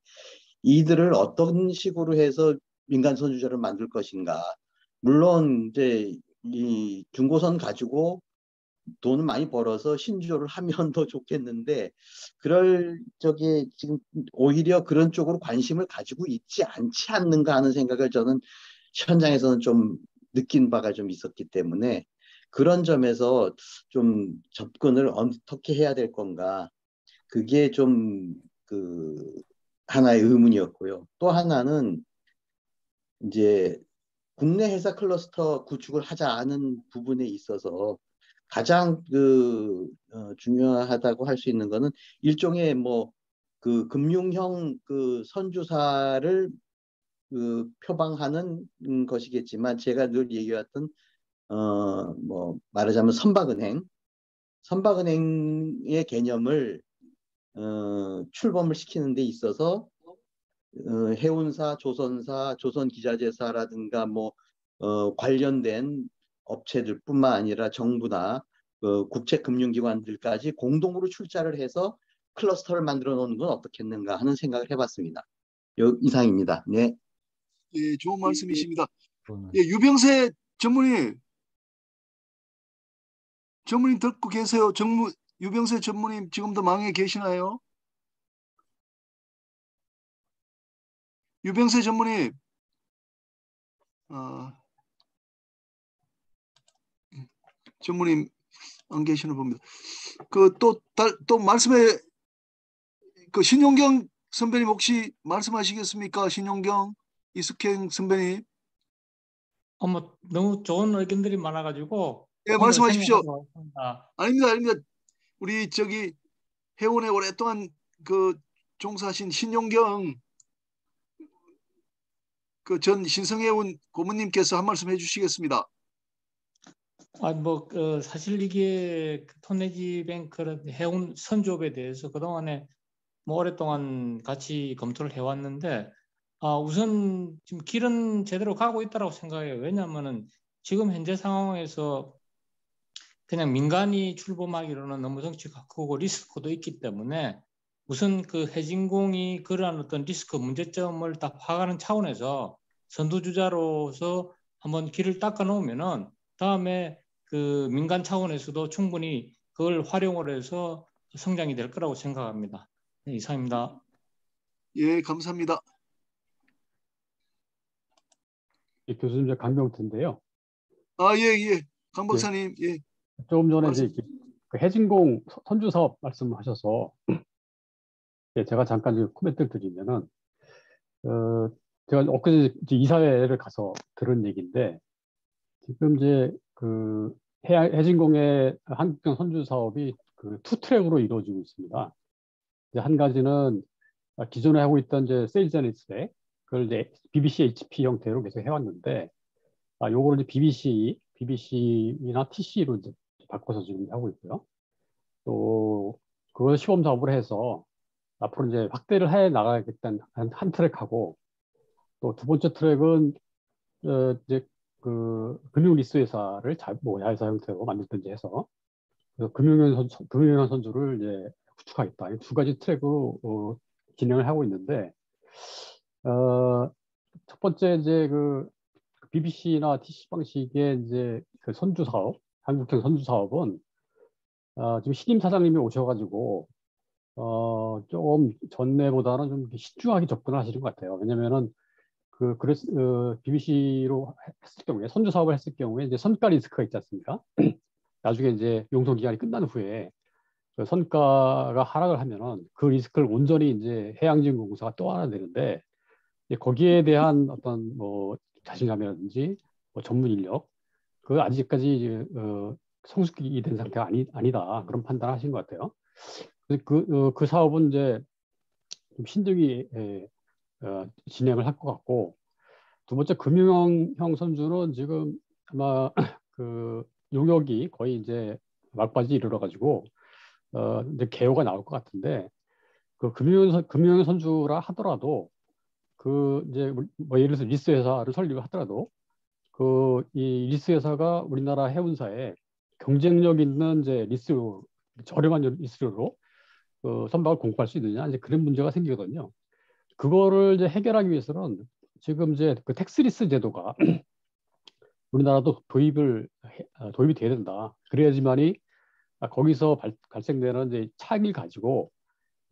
이들을 어떤 식으로 해서 민간 선주자를 만들 것인가. 물론 이제 이 중고선 가지고 돈을 많이 벌어서 신조를 하면 더 좋겠는데 그럴 적에 지금 오히려 그런 쪽으로 관심을 가지고 있지 않지 않는가 하는 생각을 저는 현장에서는 좀 느낀 바가 좀 있었기 때문에 그런 점에서 좀 접근을 어떻게 해야 될 건가, 그게 좀 하나의 의문이었고요. 또 하나는 이제 국내 회사 클러스터 구축을 하자는 부분에 있어서 가장 중요하다고 할 수 있는 거는 일종의 뭐 그 금융형 그 선주사를 표방하는 것이겠지만, 제가 늘 얘기했던 뭐 말하자면 선박은행의 개념을 출범을 시키는 데 있어서 해운사, 조선사, 조선기자재사라든가 뭐 관련된 업체들뿐만 아니라 정부나 국제금융기관들까지 공동으로 출자를 해서 클러스터를 만들어 놓는 건 어떻겠는가 하는 생각을 해봤습니다. 이상입니다. 네. 예, 좋은 말씀이십니다. 예, 유병세 전문의 듣고 계세요? 유병세 전무님 지금도 망에 계시나요? 유병세 전무님, 전무님 안 계시나 봅니다. 또 말씀에 신용경 선배님 혹시 말씀하시겠습니까? 신용경 이숙행 선배님. 뭐 너무 좋은 의견들이 많아가지고. 예, 말씀하십시오. 아닙니다. 우리 해운에 오랫동안 종사하신 신용경 전 신성해운 고문님께서 한 말씀 해주시겠습니다. 사실 이게 톤네지 뱅크 해운 선조업에 대해서 그동안에 뭐 오랫동안 같이 검토를 해왔는데, 우선 지금 길은 제대로 가고 있다고 생각해요. 왜냐하면은 지금 현재 상황에서 그냥 민간이 출범하기로는 너무 덩치가 크고 리스크도 있기 때문에, 우선 해진공이 그러한 어떤 리스크 문제점을 딱 파악하는 차원에서 선두주자로서 한번 길을 닦아 놓으면은 다음에 민간 차원에서도 충분히 그걸 활용을 해서 성장이 될 거라고 생각합니다. 네, 이상입니다. 예, 감사합니다. 예, 교수님, 강병태인데요. 예. 강 박사님. 예. 조금 전에 이제 해진공 선주 사업 말씀하셔서 예, 제가 잠깐 코멘트를 드리면은 제가 엊그제 이사회를 가서 들은 얘기인데, 지금 이제 해진공의 한국형 선주 사업이 투 트랙으로 이루어지고 있습니다. 이제 한 가지는 기존에 하고 있던 이제 세일즈 앤 리스펙, 그걸 이제 BBC HP 형태로 계속 해왔는데, 요거를 이제 BBC나 TC로 이제 바꿔서 지금 하고 있고요. 또 그걸 시범 사업을 해서 앞으로 이제 확대를 해 나가겠다는 한 트랙하고, 또 두 번째 트랙은 이제 금융 리스 회사를 자회사 형태로 만들든지 해서 금융형 선주를 이제 구축하겠다. 이 두 가지 트랙으로 진행을 하고 있는데, 첫 번째 이제 BBC나 TC 방식의 이제 선주 사업, 한국형 선주 사업은 지금 신임 사장님이 오셔가지고 조금 전에보다는 좀 신중하게 접근을 하시는 것 같아요. 왜냐면은 BBC로 했을 경우에, 선주 사업을 했을 경우에 이제 선가 리스크가 있지 않습니까? 나중에 이제 용서 기간이 끝난 후에 선가가 하락을 하면은 그 리스크를 온전히 이제 해양진공사가 또 하나 되는데, 거기에 대한 어떤 뭐 자신감이라든지 뭐 전문 인력, 아직까지 이제 성숙이 된 상태가 아니다, 그런 판단을 하신 것 같아요. 그 사업은 이제 좀 신중히 진행을 할 것 같고, 두 번째 금융형 선주는 지금 아마 용역이 거의 이제 막바지 이르러 가지고 이제 개요가 나올 것 같은데, 금융형 선주라 하더라도 이제 뭐 예를 들어서 리스 회사를 설립을 하더라도 이 리스 회사가 우리나라 해운사에 경쟁력 있는 이제 저렴한 리스로 선박을 공급할 수 있느냐, 이제 그런 문제가 생기거든요. 그거를 이제 해결하기 위해서는 지금 이제 텍스리스 제도가 우리나라도 도입이 돼야 된다. 그래야지만이 거기서 발생되는 이제 차익을 가지고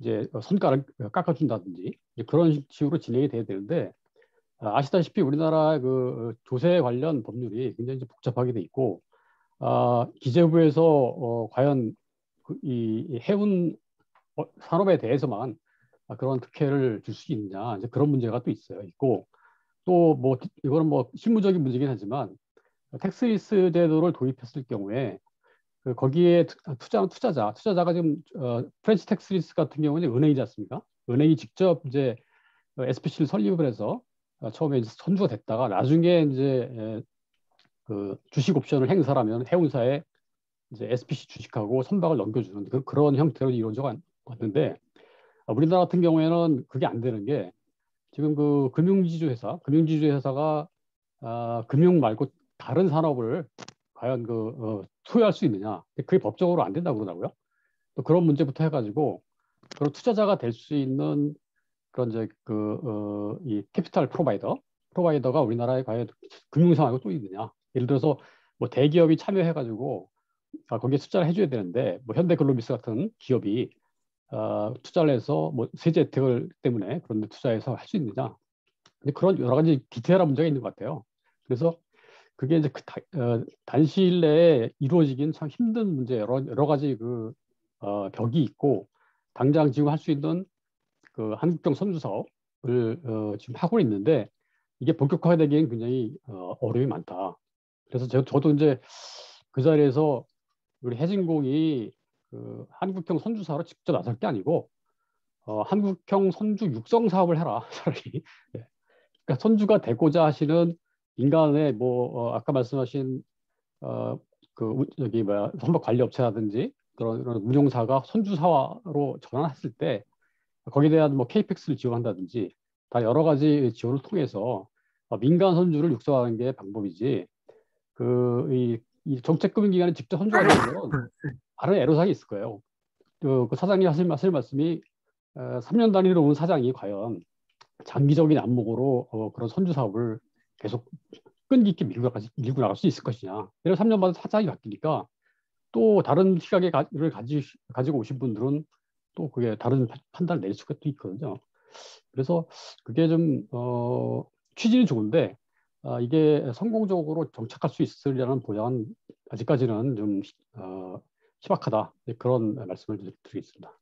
이제 선가를 깎아준다든지 그런 식으로 진행이 돼야 되는데, 아시다시피 우리나라 조세 관련 법률이 굉장히 복잡하게 돼 있고, 기재부에서 과연 이 해운 산업에 대해서만 그런 특혜를 줄 수 있느냐, 이제 그런 문제가 또 있고, 또 뭐 이거는 뭐 실무적인 문제긴 하지만 텍스리스 제도를 도입했을 경우에 거기에 투자하는 투자자가 지금 프렌치 텍스리스 같은 경우는 은행이지 않습니까? 은행이 직접 이제 SPC를 설립을 해서 처음에 이제 선주가 됐다가 나중에 이제 그 주식 옵션을 행사하면 해운사에 이제 SPC 주식하고 선박을 넘겨주는 그런 형태로 이루어져 왔는데 우리나라 같은 경우에는 그게 안 되는 게 지금 그 금융지주 회사가 금융 말고 다른 산업을 과연 투여할 수 있느냐? 그게 법적으로 안 된다고 그러더라고요. 또 그런 문제부터 해가지고 그런 투자자가 될 수 있는 그런 이제 이 캐피탈 프로바이더가 우리나라에 과연 금융사 말고 또 있느냐? 예를 들어서 뭐 대기업이 참여해가지고 거기에 투자를 해줘야 되는데 뭐 현대글로비스 같은 기업이 투자를 해서 뭐 세제 혜택을 때문에 그런 데 투자해서 할 수 있느냐? 근데 그런 여러 가지 디테일한 문제가 있는 것 같아요. 그래서 그게 이제 단시일 내에 이루어지긴 참 힘든 문제 여러 가지 벽이 있고 당장 지금 할 수 있는 그 한국형 선주 사업을 지금 하고 있는데 이게 본격화되기엔 굉장히 어려움이 많다. 그래서 저도 이제 그 자리에서 우리 해진공이 그 한국형 선주사로 직접 나설 게 아니고 한국형 선주 육성 사업을 해라 차라리. 그러니까 선주가 되고자 하시는 인간의 뭐 아까 말씀하신 선박 관리 업체라든지 그런 운용사가 선주사로 전환했을 때 거기에 대한 뭐 KPX를 지원한다든지 다 여러 가지 지원을 통해서 민간 선주를 육성하는 게 방법이지 이 정책금융기관이 직접 선주가 되는 건 다른 애로사항이 있을 거예요. 그 사장님 하실 말씀이 3년 단위로 온 사장이 과연 장기적인 안목으로 그런 선주 사업을 계속 끈기 있게 밀고 나갈 수 있을 것이냐. 예를 3년마다 사장이 바뀌니까 또 다른 시각을 가지고 오신 분들은 또 그게 다른 판단을 내릴 수가 또 있거든요. 그래서 그게 좀 취지는 좋은데 이게 성공적으로 정착할 수 있으려는 보장은 아직까지는 좀 희박하다. 그런 말씀을 드리겠습니다.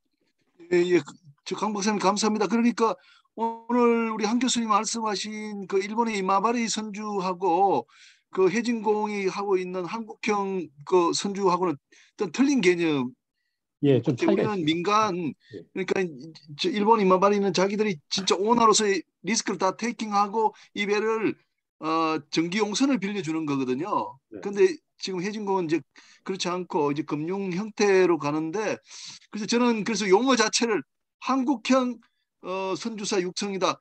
예, 강 박사님 감사합니다. 그러니까 오늘 우리 한 교수님 말씀하신 그 일본의 이마바리 선주하고 그 해진공이 하고 있는 한국형 그 선주하고는 좀 틀린 개념. 예, 좀 차이가 우리는 있습니다. 민간, 그러니까 일본 이마바리는 자기들이 진짜 오너로서의 리스크를 다 테이킹하고 이 배를 전기 용선을 빌려주는 거거든요. 근데 지금 해진공은 이제 그렇지 않고 이제 금융 형태로 가는데 그래서 저는 그래서 용어 자체를 한국형 선주사 육성이다.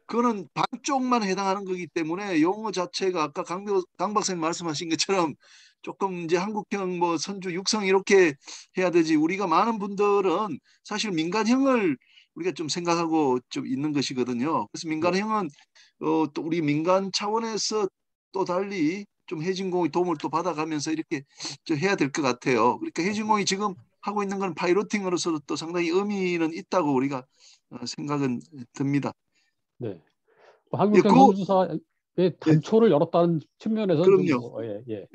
그거는 반쪽만 해당하는 거기 때문에 용어 자체가 아까 강 박사님 말씀하신 것처럼 조금 이제 한국형 뭐 선주 육성 이렇게 해야 되지. 우리가 많은 분들은 사실 민간형을 우리가 좀 생각하고 좀 있는 것이거든요. 그래서 민간형은 또 우리 민간 차원에서 또 달리 좀 해진공의 도움을 또 받아가면서 이렇게 좀 해야 될 것 같아요. 그러니까 해진공이 지금 하고 있는 건 파이로팅으로서도 또 상당히 의미는 있다고 우리가 생각은 듭니다. 네. 한국형 선주사의 단초를 열었다는 측면에서 그럼요.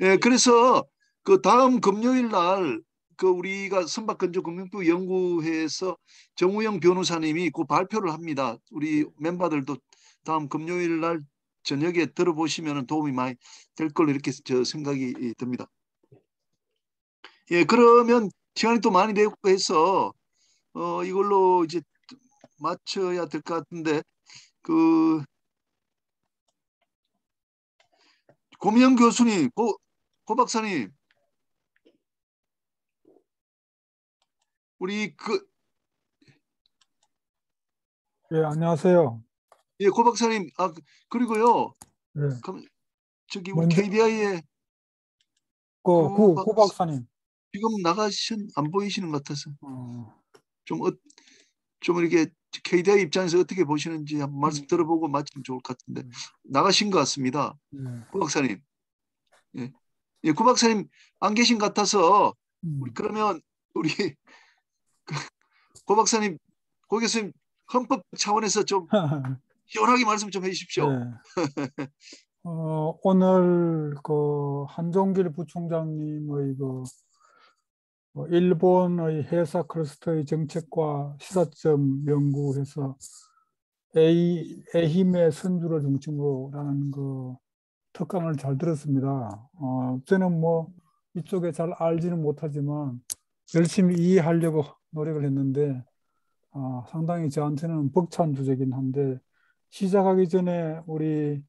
예, 그래서 그 다음 금요일 날 그 우리가 선박건조금융부 연구회에서 정우영 변호사님이 그 발표를 합니다. 우리 멤버들도 다음 금요일 날 저녁에 들어보시면 도움이 많이 될 걸로 이렇게 저 생각이 듭니다. 예, 그러면 시간이 또 많이 되고 해서 이걸로 이제 맞춰야 될 것 같은데 그 고미영 교수님, 고 박사님, 우리 예, 안녕하세요. 예, 고 박사님, 그리고요. 예. 그럼 저기 우리 KDI에 고 박사님 지금 안 보이시는 것 같아서 좀 이렇게 KDI 입장에서 어떻게 보시는지 한번 말씀 들어보고 마치면 좋을 것 같은데 나가신 것 같습니다. 고 박사님, 예, 고 박사님 안 계신 것 같아서 그러면 우리 고 박사님, 고 교수님 헌법 차원에서 좀 시원하게 말씀 좀 해주십시오. 네. 오늘 그 한종길 부총장님의 일본의 해사 클러스터의 정책과 시사점 연구해서 에힘의 선주를 중심으로라는 그 특강을 잘 들었습니다. 저는 뭐 이쪽에 잘 알지는 못하지만 열심히 이해하려고 노력을 했는데 상당히 저한테는 벅찬 주제긴 한데 시작하기 전에 우리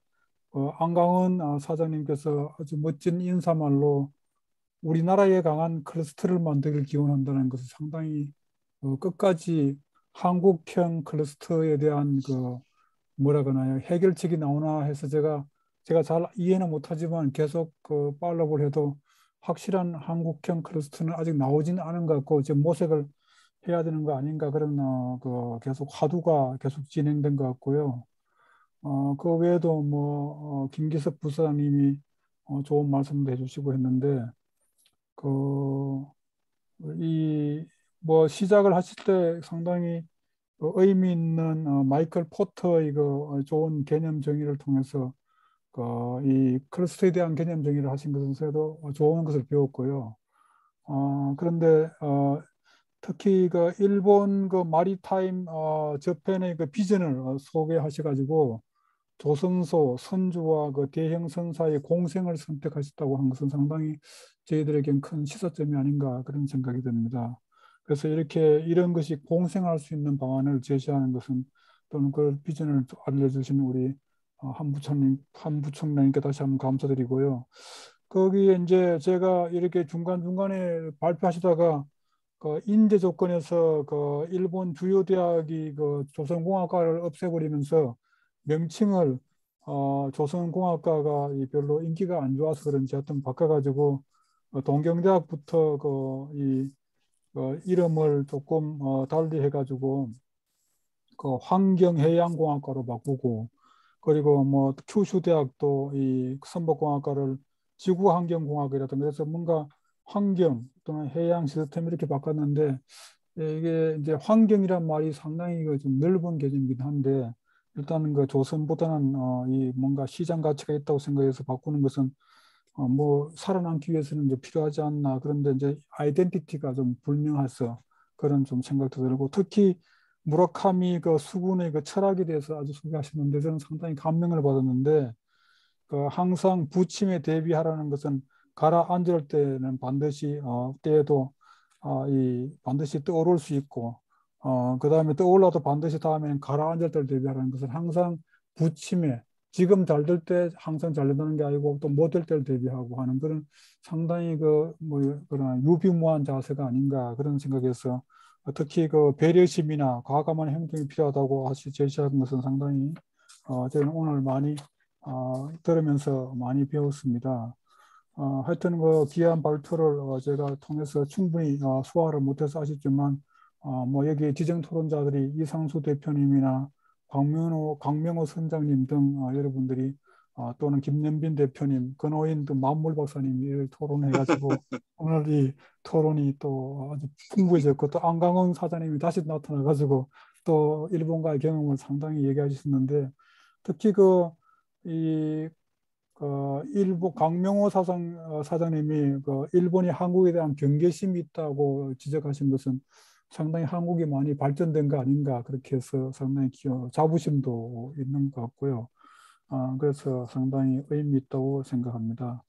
안강원 사장님께서 아주 멋진 인사말로 우리나라에 강한 클러스터를 만들기를 기원한다는 것을 상당히 끝까지 한국형 클러스터에 대한 그 뭐라 그러나요 해결책이 나오나 해서 제가 잘 이해는 못하지만 계속 그 팔로우를 해도 확실한 한국형 클러스터는 아직 나오지는 않은 것 같고 지금 모색을 해야 되는 거 아닌가 그런 그 계속 화두가 계속 진행된 것 같고요. 그 외에도 뭐 김기석 부사장님이 좋은 말씀도 해주시고 했는데 그 이 뭐 시작을 하실 때 상당히 의미 있는 마이클 포터의 그 좋은 개념 정의를 통해서 이 클러스터에 대한 개념 정의를 하신 것에서도 좋은 것을 배웠고요. 그런데 특히 그 일본 그 마리타임 저편의 그 비전을 소개하셔가지고 조선소 선주와 그 대형선사의 공생을 선택하셨다고 한 것은 상당히 저희들에겐 큰 시사점이 아닌가 그런 생각이 듭니다. 그래서 이런 것이 공생할 수 있는 방안을 제시하는 것은 또는 그 비전을 알려주신 우리 한부총장님께 다시 한번 감사드리고요. 거기에 이제 제가 이렇게 중간중간에 발표하시다가 그 인재 조건에서 그 일본 주요 대학이 그 조선공학과를 없애버리면서 명칭을 조선공학과가 별로 인기가 안 좋아서 그런지 하여튼 바꿔가지고 동경대학부터 이름을 조금 달리 해가지고 그 환경해양공학과로 바꾸고 그리고 뭐 큐슈 대학도 이 선박공학과를 지구환경공학이라든가 그래서 뭔가 환경 또는 해양 시스템 이렇게 바꿨는데 이게 이제 환경이란 말이 상당히 좀 넓은 개념이긴 한데 일단은 그 조선보다는 이 뭔가 시장 가치가 있다고 생각해서 바꾸는 것은 뭐 살아남기 위해서는 이제 필요하지 않나 그런데 이제 아이덴티티가 좀 불명해서 그런 좀 생각도 들고 특히 무라카미 그 수군의 그 철학에 대해서 아주 소개하셨는데 저는 상당히 감명을 받았는데 그 항상 부침에 대비하라는 것은 가라앉을 때는 반드시 때에도 반드시 떠오를 수 있고 그 다음에 떠올라도 반드시 다음에는 가라앉을 때를 대비하라는 것은 항상 부침에 지금 잘 될 때 항상 잘 된다는 게 아니고 또 못 될 때를 대비하고 하는 그런 상당히 그런 유비무한 자세가 아닌가 그런 생각에서 특히 그 배려심이나 과감한 행동이 필요하다고 제시한 것은 상당히 저는 오늘 많이 들으면서 많이 배웠습니다. 하여튼 그 귀한 발표를 제가 통해서 충분히 소화를 못해서 아쉽지만 뭐 여기 지정 토론자들이 이상수 대표님이나 강명호 선장님 등 여러분들이 또는 김연빈 대표님, 근호인 또 만물 박사님이 토론해가지고 오늘 이 토론이 또 아주 풍부해졌고 또 안강원 사장님이 다시 나타나가지고 또 일본과의 경험을 상당히 얘기하셨는데 특히 일본 강명호 사장님이 일본이 한국에 대한 경계심이 있다고 지적하신 것은 상당히 한국이 많이 발전된 거 아닌가 그렇게 해서 상당히 자부심도 있는 것 같고요. 그래서 상당히 의미 있다고 생각합니다.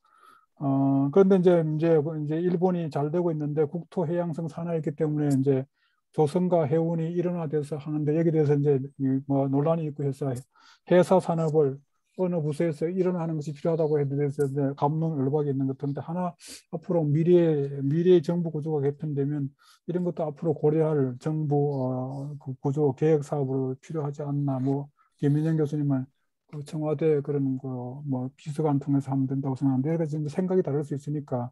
그런데 이제 일본이 잘 되고 있는데 국토 해양성 산하였기 때문에 이제 조선과 해운이 일원화돼서 하는데 여기에 대해서 이제 뭐 논란이 있고 해서 해사 산업을 어느 부서에서 일어나는 것이 필요하다고 해도 돼서 감론을박이 있는 것 같은데 하나 앞으로 미래의 정부 구조가 개편되면 이런 것도 앞으로 고려할 정부 구조 계획 사업으로 필요하지 않나 뭐 김민영 교수님은 청와대 그런 거 뭐 비서관 통해서 하면 된다고 생각하는데 여러 가지 생각이 다를 수 있으니까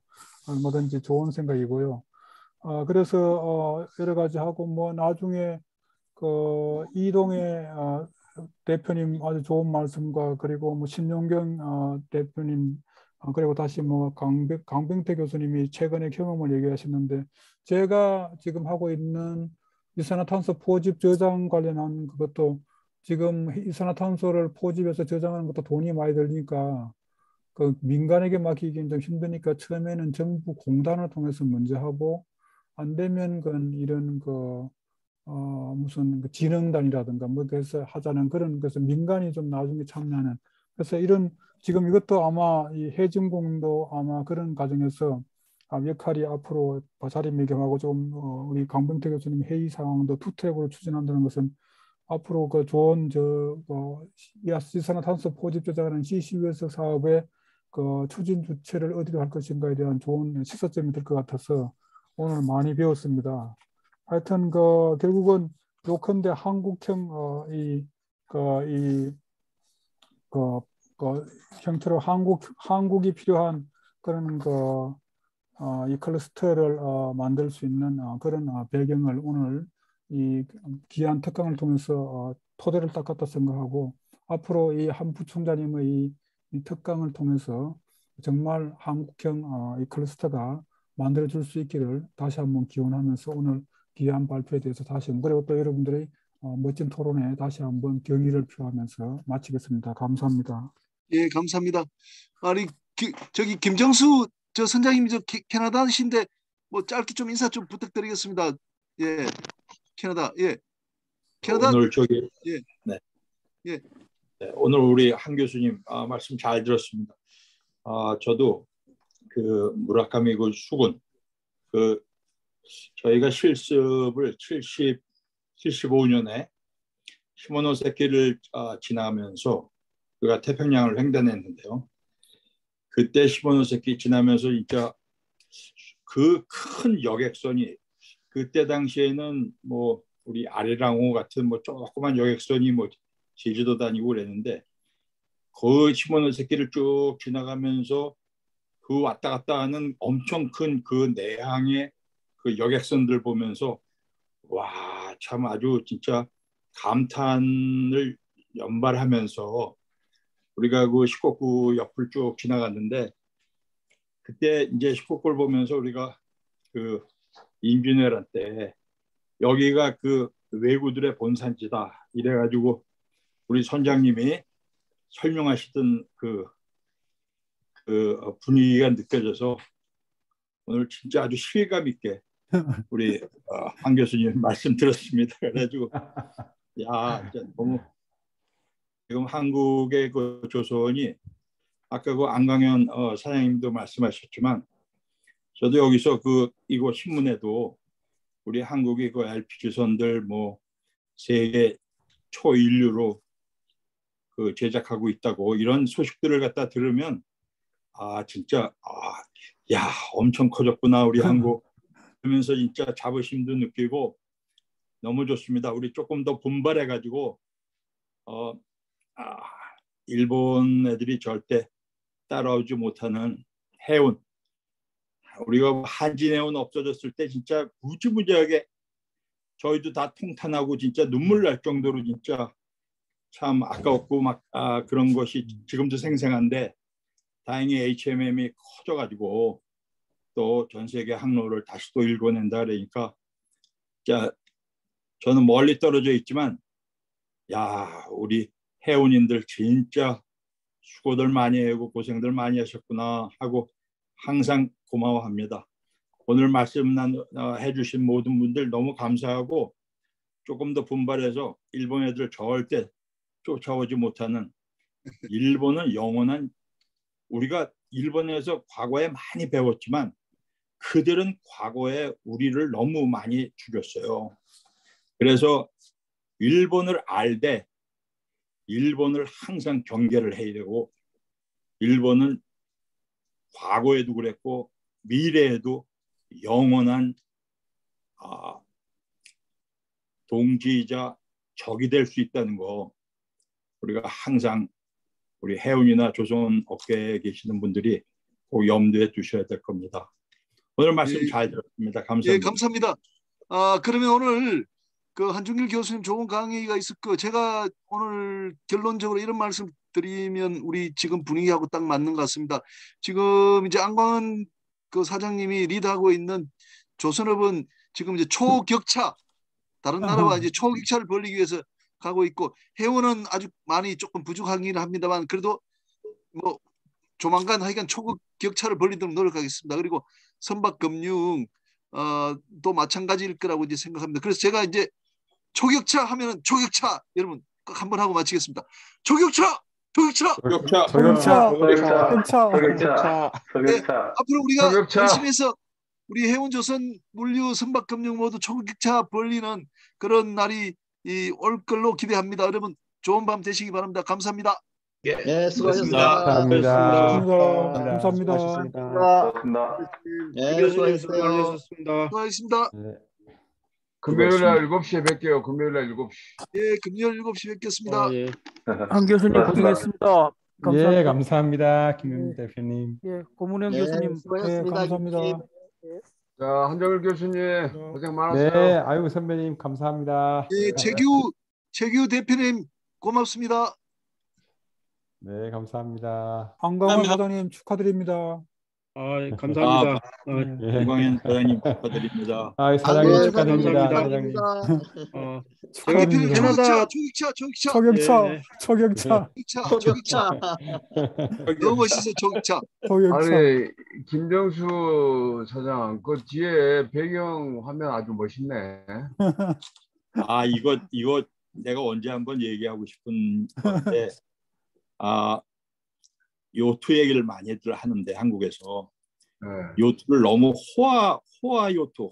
얼마든지 좋은 생각이고요. 그래서 여러 가지 하고 뭐 나중에 그 이동의 대표님 아주 좋은 말씀과 그리고 뭐 신용경 대표님 그리고 다시 뭐 강병태 교수님이 최근의 경험을 얘기하셨는데 제가 지금 하고 있는 이산화탄소 포집 저장 관련한 그것도 지금 이산화탄소를 포집해서 저장하는 것도 돈이 많이 들니까 그 민간에게 맡기기는 좀 힘드니까 처음에는 정부 공단을 통해서 먼저 하고 안 되면 이런 무슨 그 진흥단이라든가 뭐 그래서 하자는 그런 것을 민간이 좀 나중에 참여하는. 그래서 이런 지금 이것도 아마 이 해진공도 아마 그런 과정에서 역할이 앞으로 자리매김하고 좀 우리 강병태 교수님 회의 상황도 투 트랙으로 추진한다는 것은 앞으로 그 좋은 이산화탄소 포집 조작하는 CCUS 사업의 그 추진 주체를 어디로 할 것인가에 대한 좋은 시사점이 될 것 같아서 오늘 많이 배웠습니다. 하여튼 그 결국은 요컨대 한국형 형태로 한국이 필요한 그런 이 클러스터를 만들 수 있는 그런 배경을 오늘 이 귀한 특강을 통해서 토대를 닦았다 생각하고 앞으로 이 한 부총장님의 이 특강을 통해서 정말 한국형 이 클러스터가 만들어질 수 있기를 다시 한번 기원하면서 오늘 귀한 발표에 대해서 다시 한번 그리고 또 여러분들의 멋진 토론에 다시 한번 경의를 표하면서 마치겠습니다. 감사합니다. 예, 감사합니다. 아니 저기 김정수 저 선장님이 저 캐나다신데 뭐 짧게 좀 인사 좀 부탁드리겠습니다. 예, 캐나다. 예, 캐나다. 오늘 저기 예, 네. 예. 네, 오늘 우리 한 교수님 말씀 잘 들었습니다. 저도 그 무라카미 그 수군 그 저희가 실습을 75년에 시모노세키를 지나면서 그가 태평양을 횡단했는데요. 그때 시모노세키 지나면서 진짜 그 큰 여객선이 그때 당시에는 뭐 우리 아리랑호 같은 뭐 조그만 여객선이 뭐 제주도 다니고 그랬는데 그 시모노세키를 쭉 지나가면서 그 왔다 갔다 하는 엄청 큰 그 내항의 그 여객선들 보면서 와, 참 아주 진짜 감탄을 연발하면서 우리가 그 시코쿠 옆을 쭉 지나갔는데 그때 이제 시코쿠를 보면서 우리가 그 임진왜란 때 여기가 그 왜구들의 본산지다 이래가지고 우리 선장님이 설명하시던 그 분위기가 느껴져서 오늘 진짜 아주 실감 있게 우리 한 교수님 말씀 들었습니다. 그래가지고 야, 진짜 너무 지금 한국의 그 조선이 아까 그 안강현 사장님도 말씀하셨지만 저도 여기서 그 이거 신문에도 우리 한국이 그 LPG선들 뭐 세계 초인류로 그 제작하고 있다고 이런 소식들을 갖다 들으면 진짜 야 엄청 커졌구나 우리 한국 그러면서 진짜 자부심도 느끼고 너무 좋습니다. 우리 조금 더 분발해가지고 일본 애들이 절대 따라오지 못하는 해운 우리가 한진해운 없어졌을 때 진짜 무지무지하게 저희도 다 통탄하고 진짜 눈물 날 정도로 진짜 참 아까웠고 막 그런 것이 지금도 생생한데 다행히 HMM이 커져가지고 또 전 세계 항로를 다시 또 일궈낸다 그러니까 자 저는 멀리 떨어져 있지만 야 우리 해운인들 진짜 수고들 많이 하고 고생들 많이 하셨구나 하고 항상 고마워합니다. 오늘 말씀 해주신 모든 분들 너무 감사하고 조금 더 분발해서 일본 애들 절대 쫓아오지 못하는 일본은 영원한 우리가 일본에서 과거에 많이 배웠지만 그들은 과거에 우리를 너무 많이 죽였어요. 그래서 일본을 알되 일본을 항상 경계를 해야 되고 일본은 과거에도 그랬고 미래에도 영원한 동지이자 적이 될 수 있다는 거 우리가 항상 우리 해운이나 조선 업계에 계시는 분들이 꼭 염두에 두셔야 될 겁니다. 오늘 말씀 잘 들었습니다. 감사합니다. 예, 감사합니다. 그러면 오늘 그 한중길 교수님 좋은 강의가 있었고 제가 오늘 결론적으로 이런 말씀 드리면 우리 지금 분위기하고 딱 맞는 것 같습니다. 지금 이제 안광은 그 사장님이 리드하고 있는 조선업은 지금 이제 초격차 다른 나라와 이제 초격차를 벌이기 위해서 가고 있고 해운은 아주 많이 조금 부족하긴 합니다만 그래도 뭐 조만간 하여간 초격차를 벌리도록 노력하겠습니다. 그리고 선박금융 또 마찬가지일 거라고 이제 생각합니다. 그래서 제가 이제 초격차 하면은 초격차 여러분 꼭 한번 하고 마치겠습니다. 초격차, 초격차, 초격차, 초격차, 초격차. 네, 앞으로 우리가 초격차. 열심히 해서 우리 해운조선 물류 선박금융 모두 초격차 벌리는 그런 날이 올 걸로 기대합니다. 여러분 좋은 밤 되시기 바랍니다. 감사합니다. 예, 네, 수고하셨습니다. 감사합니다. 네, 수고하셨어요. 수고하셨습니다. 금요일 날 7시에 뵐게요. 금요일 날 7시. 예, 금요일 7시 뵙겠습니다. 예. 한 교수님 고생했습니다. 감사합니다. 예, 감사합니다. 김영민 대표님. 예, 고문영 네, 교수님. 수고하셨습니다. 감사합니다. 자, 한정일 교수님 고생 많았어요. 네, 아이고 선배님 감사합니다. 예, 최규 대표님 고맙습니다. 네, 감사합니다. 안광원 사장님 축하드립니다. 감사합니다. 예. 이광현 사장님 축하드립니다. 사장님 네, 축하드립니다. 감사합니다. 사장님. 대표님 축하드립니다. 초격차. 초격차. 너무 멋있어 초격차. 아니 김정수 사장 그 뒤에 배경 화면 아주 멋있네. 아 이거 내가 언제 한번 얘기하고 싶은 건데 요트 얘기를 많이들 하는데 한국에서 요트를 너무 호화 요트